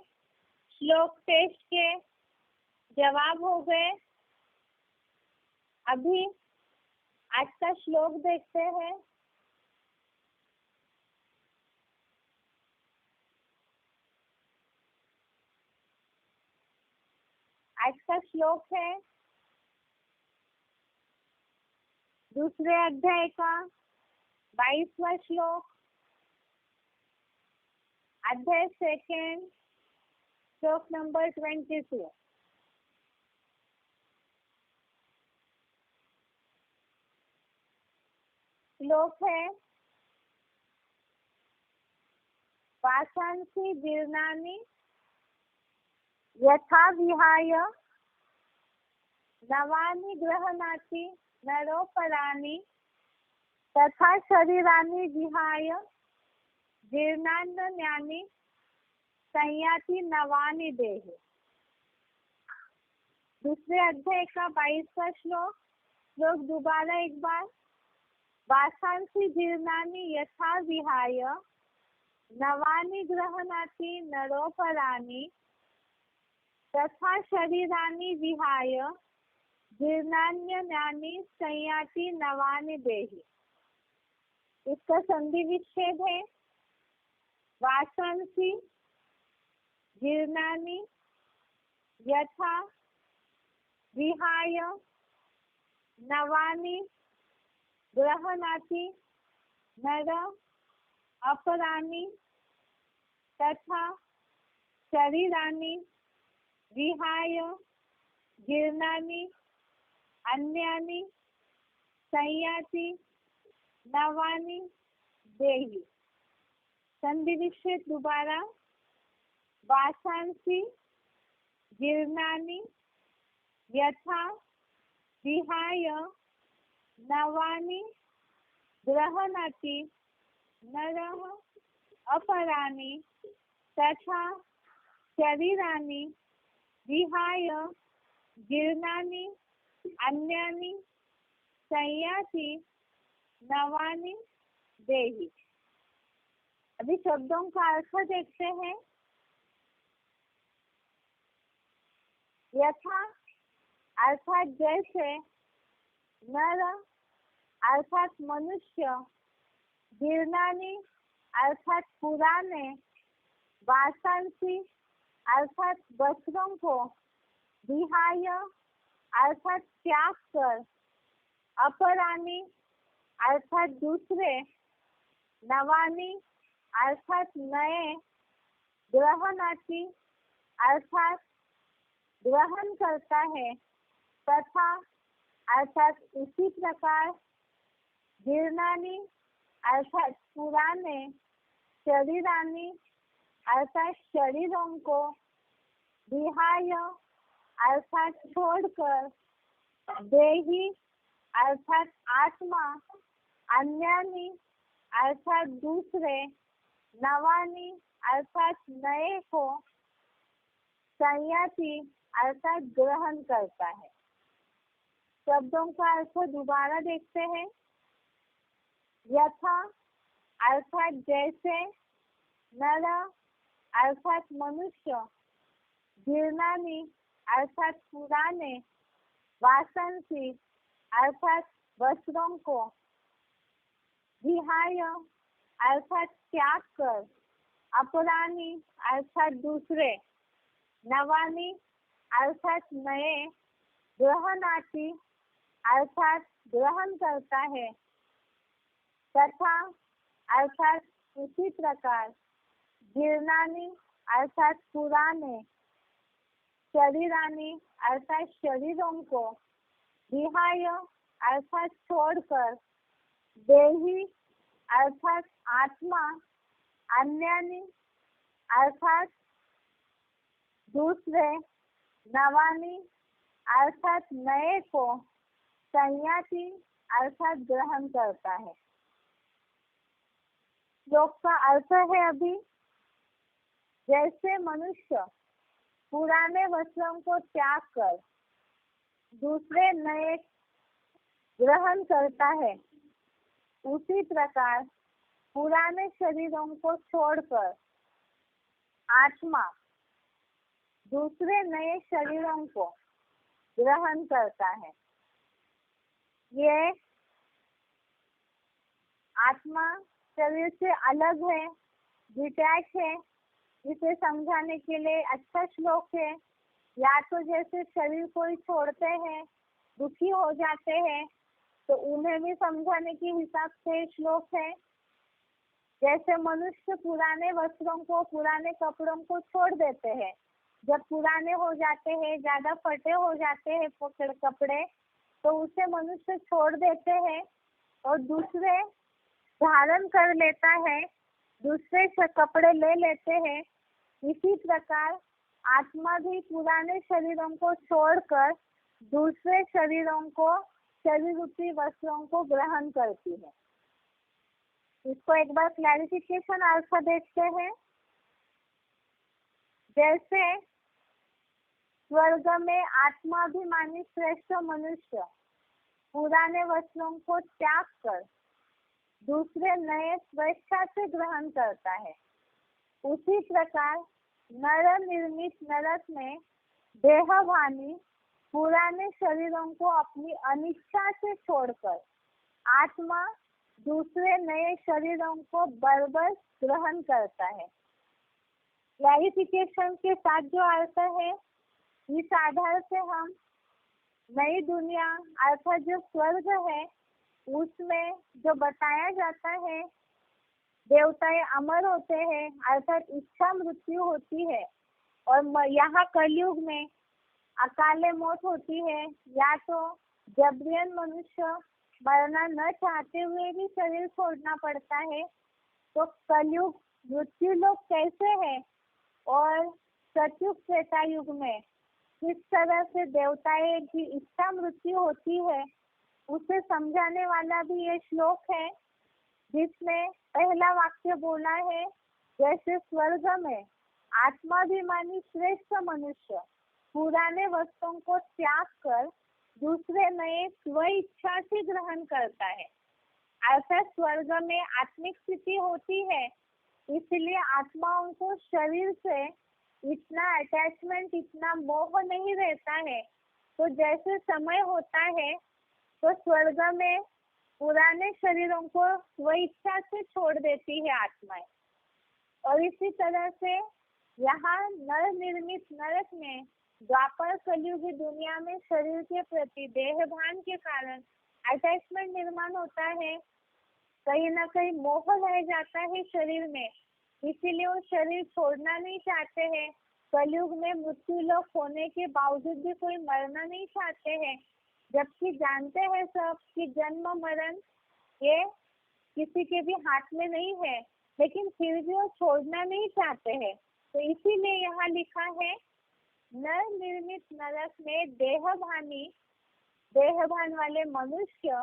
श्लोक टेस्ट के जवाब हो गए। अभी आज का श्लोक देखते हैं। आज का श्लोक है दूसरे अध्याय का 22वां श्लोक, अध्याय सेकंड श्लोक नंबर 22। श्लोक है वासांसि जीर्णानि यथा विहाय नवानि गृह्णाति नरोपराणि तथा शरीरानि विहाय जीर्णान्यानि संयाति नवानि देहि। दूसरे अध्याय का 22वां श्लोक दोबारा एक बार। वासांसि जीर्णानि यथा विहाय नवानि गृह्णाति नरोपराणि तथा शरीरानि विहाय जीर्णान्यानि संयाति नवानि देहि। इसका संधि विच्छेद है वासांसि जीर्णानि यथा विहाय नवानि गृह्णाति नर अपराणि तथा शरीरानि विहाय जीर्णानि अन्यानि संयाति नवानि देहि। संधि विच्छेद दोबारा। वासांसि जीर्णानि यथा विहाय नवानि गृह्णाति नरः अपराणि तथा शरीरानि विहाय जीर्णानि अन्यानि संयाति नवानि देहि। अभी शब्दों का अर्थ देखते हैं। यथा अर्थात जैसे, नर अर्थात मनुष्य, जीर्णानि अर्थात पुराने, वासंती अर्थात वस्त्रों को, विहाय अर्थात त्याग कर, अपरानी अर्थात दूसरे, नवानी अर्थात नए, ग्रहणाति अर्थात ग्रहण करता है, तथा अर्थात इसी प्रकार, जीर्णानि अर्थात पुराने, शरीरानी अर्थात शरीरों को, विहाय अर्थात छोड़कर, देही अर्थात आत्मा, अन्यानि अर्थात दूसरे, नवानी अर्थात नए को, संयति अर्थात ग्रहण करता है। शब्दों का अर्थ दोबारा देखते हैं। यथा अर्थात जैसे, नर अर्थात मनुष्य, जीर्णानि अर्थात पुराने, वासंती अर्थात वस्त्रों को, विहाय अर्थात त्याग कर, अपरानी अर्थात दूसरे, नवानी अर्थात नए, ग्रहणाति अर्थात ग्रहण करता है, तथा अर्थात उसी प्रकार, जीर्णानि अर्थात पुराने, शरीरानी अर्थात शरीरों को, विहाय अर्थात छोड़कर, देही अर्थात आत्मा, अन्यानि अर्थात दूसरे, नवानी अर्थात नए को, संयति अर्थात ग्रहण करता है। श्लोक का अर्थ है अभी, जैसे मनुष्य पुराने वस्त्रों को त्याग कर दूसरे नए ग्रहण करता है, उसी प्रकार पुराने शरीरों को छोड़कर आत्मा दूसरे नए शरीरों को ग्रहण करता है। ये आत्मा शरीर से अलग है, डिटैच है। इसे समझाने के लिए अच्छा श्लोक है। या तो जैसे शरीर कोई छोड़ते हैं, दुखी हो जाते हैं, तो उन्हें भी समझाने के हिसाब से श्लोक है। जैसे मनुष्य पुराने वस्त्रों को, पुराने कपड़ों को छोड़ देते हैं, जब पुराने हो जाते हैं, ज्यादा फटे हो जाते हैं कपड़े, तो उसे मनुष्य छोड़ देते हैं और दूसरे धारण कर लेता है, दूसरे से कपड़े ले लेते हैं। इसी प्रकार आत्मा भी पुराने शरीरों को छोड़कर दूसरे शरीरों को, शरीर रूपी वस्त्रों को ग्रहण करती है। इसको एक बार क्लैरिफिकेशन अर्थ देखते हैं। जैसे स्वर्ग में आत्माभिमानी श्रेष्ठ मनुष्य पुराने वस्त्रों को त्याग कर दूसरे नए स्वेच्छा से ग्रहण करता है, उसी प्रकार नर निर्मित नरक में देहभानी पुराने शरीरों को अपनी अनिच्छा से छोड़कर आत्मा दूसरे नए शरीरों को बरबस ग्रहण करता है। क्लैरिफिकेशन के साथ जो अर्थ है, इस आधार से हम नई दुनिया अर्थात जो स्वर्ग है, उसमें जो बताया जाता है, देवताएं अमर होते हैं अर्थात इच्छा मृत्यु होती है, और यहाँ कलयुग में अकाले मौत होती है, या तो जबरियन मनुष्य मरना न चाहते हुए भी शरीर छोड़ना पड़ता है। तो कलयुग मृत्यु लोग कैसे है और सतयुग त्रेता युग में किस तरह से देवताएं की इच्छा मृत्यु होती है, उसे समझाने वाला भी ये श्लोक है, जिसमें पहला वाक्य बोला है, जैसे स्वर्ग में आत्माभिमानी श्रेष्ठ मनुष्य पुराने वस्तुओं को त्याग कर दूसरे नए स्व इच्छा से ग्रहण करता है। अर्थात स्वर्ग में आत्मिक स्थिति होती है, इसलिए आत्माओं को शरीर से इतना अटैचमेंट, इतना मोह नहीं रहता है। तो जैसे समय होता है, तो स्वर्ग में पुराने शरीरों को स्वेच्छा से छोड़ देती है आत्माएं। और इसी तरह से यहाँ नर निर्मित नरक में द्वापर कलयुगी दुनिया में शरीर के प्रति देह भान के कारण अटैचमेंट निर्माण होता है। कहीं ना कहीं मोह रह जाता है शरीर में, इसीलिए वो शरीर छोड़ना नहीं चाहते हैं। कलयुग में मृत्यु लोक होने के बावजूद भी कोई मरना नहीं चाहते हैं, जबकि जानते हैं सब कि जन्म मरण ये किसी के भी हाथ में नहीं है, लेकिन फिर भी वो छोड़ना नहीं चाहते हैं। तो इसीलिए यहाँ लिखा है नर निर्मित नरक में देहभान वाले मनुष्य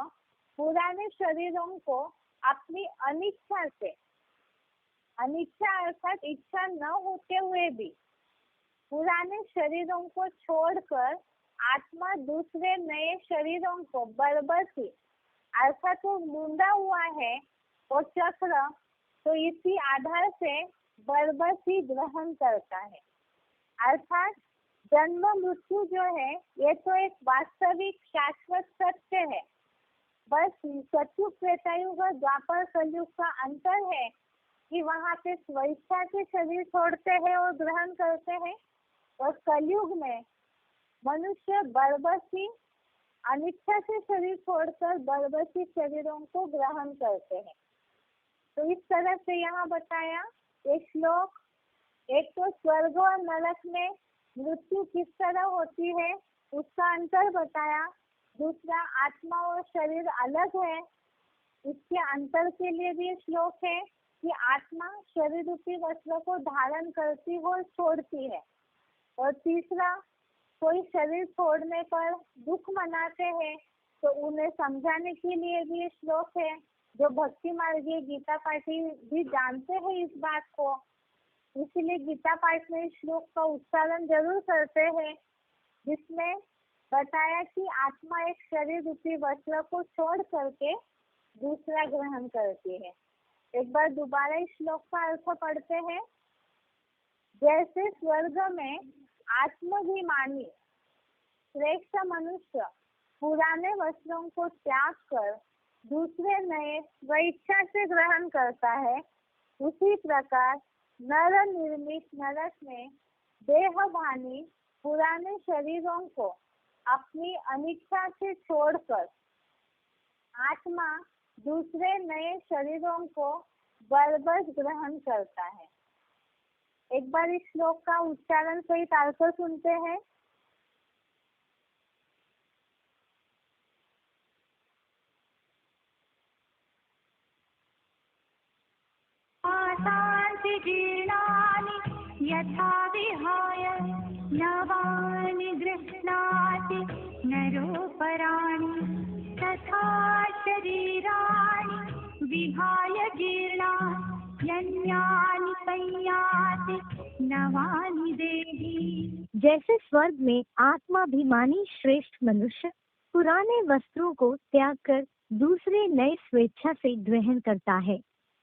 पुराने शरीरों को अपनी अनिच्छा से, अनिच्छा अर्थात इच्छा न होते हुए भी पुराने शरीरों को छोड़कर आत्मा दूसरे नए शरीरों को बर्बसी अर्थात वो बूंदा हुआ है वो चक्र, तो इसी आधार से बर्बसी ग्रहण करता है। अर्थात जन्म मृत्यु जो है ये तो एक वास्तविक शाश्वत सत्य है। बस सतयुग त्रेतायुग और द्वापर कलयुग का अंतर है कि वहाँ पे स्वेच्छा से शरीर छोड़ते हैं और ग्रहण करते हैं, और कलयुग में मनुष्य बर्बसी अनिच्छा से शरीर छोड़कर बर्बसी शरीरों को ग्रहण करते हैं। तो इस तरह से यहाँ बताया एक श्लोक, एक तो स्वर्ग और नरक में मृत्यु किस तरह होती है उसका अंतर बताया, दूसरा आत्मा और शरीर अलग है, इसके अंतर के लिए भी श्लोक है कि आत्मा शरीर रूपी वस्त्र को धारण करती हो छोड़ती है, और तीसरा कोई शरीर छोड़ने पर दुख मनाते हैं तो उन्हें समझाने के लिए भी श्लोक है। जो भक्ति मार्गीय गीता पाठी भी जानते हैं इस बात को, इसलिए गीता पाठ में इस श्लोक का उच्चारण जरूर करते हैं, जिसमें बताया कि आत्मा एक शरीर रूपी वस्त्र को छोड़ करके दूसरा ग्रहण करती है। एक बार दोबारा इस श्लोक का अर्थ पढ़ते हैं। जैसे स्वर्ग में आत्माभिमानी श्रेष्ठ मनुष्य पुराने वस्त्रों को त्याग कर दूसरे नए स्वेच्छा से ग्रहण करता है, उसी प्रकार नर निर्मित नरक में देहभानी पुराने शरीरों को अपनी अनिच्छा से छोड़कर आत्मा दूसरे नए शरीरों को बर्बस ग्रहण करता है। एक बार इस श्लोक का उच्चारण सहित अर्थ सुनते हैं। जीर्णानि यथा विहाय नवानि गृह्णाति नरोपराणि तथा शरीराणि विहाय जीर्णान्यानि संयाति नवानि देहि। जैसे स्वर्ग में आत्माभिमानी श्रेष्ठ मनुष्य पुराने वस्त्रों को त्याग कर दूसरे नए स्वेच्छा से ग्रहण करता है,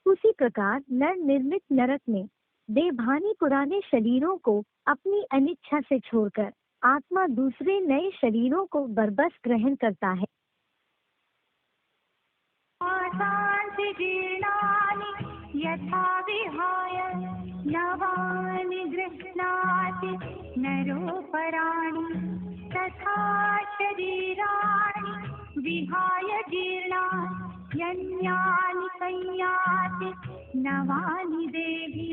उसी प्रकार नर निर्मित नरक में देहभानी पुराने शरीरों को अपनी अनिच्छा से छोड़कर आत्मा दूसरे नए शरीरों को बर्बस ग्रहण करता है। यथा विहाय नवानि गृह्णाति नरोपराणि तथा शरीराणि विहाय जीर्णान्यानि संयाति नवानि देहि।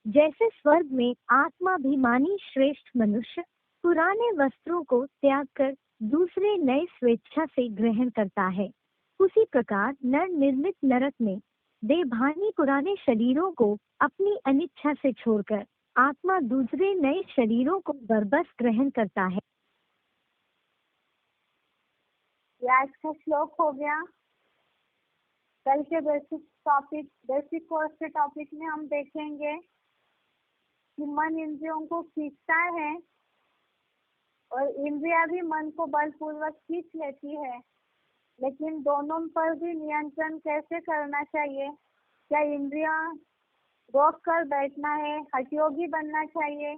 जैसे स्वर्ग में आत्माभिमानी श्रेष्ठ मनुष्य पुराने वस्त्रों को त्याग कर दूसरे नए स्वेच्छा से ग्रहण करता है, उसी प्रकार नर निर्मित नरक में देहभानी पुराने शरीरों को अपनी अनिच्छा से छोड़कर आत्मा दूसरे नए शरीरों को बर्बस ग्रहण करता है। आज का श्लोक हो गया। कल के बेसिक कोर्स के टॉपिक में हम देखेंगे कि मन इंद्रियों को खींचता है और इंद्रिया भी मन को बलपूर्वक खींच लेती है, लेकिन दोनों पर भी नियंत्रण कैसे करना चाहिए। क्या इंद्रिया रोक कर बैठना है, हठयोगी बनना चाहिए,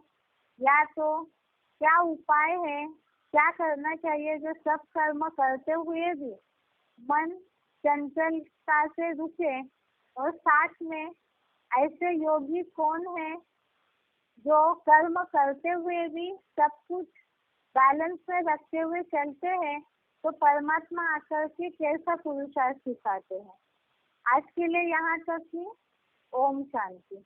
या तो क्या उपाय है, क्या करना चाहिए जो सब कर्म करते हुए भी मन चंचलता से रुके, और साथ में ऐसे योगी कौन है जो कर्म करते हुए भी सब कुछ बैलेंस में रखते हुए चलते हैं, तो परमात्मा आकर के कैसा पुरुषार्थ सिखाते हैं। आज के लिए यहाँ तक ही। ओम शांति।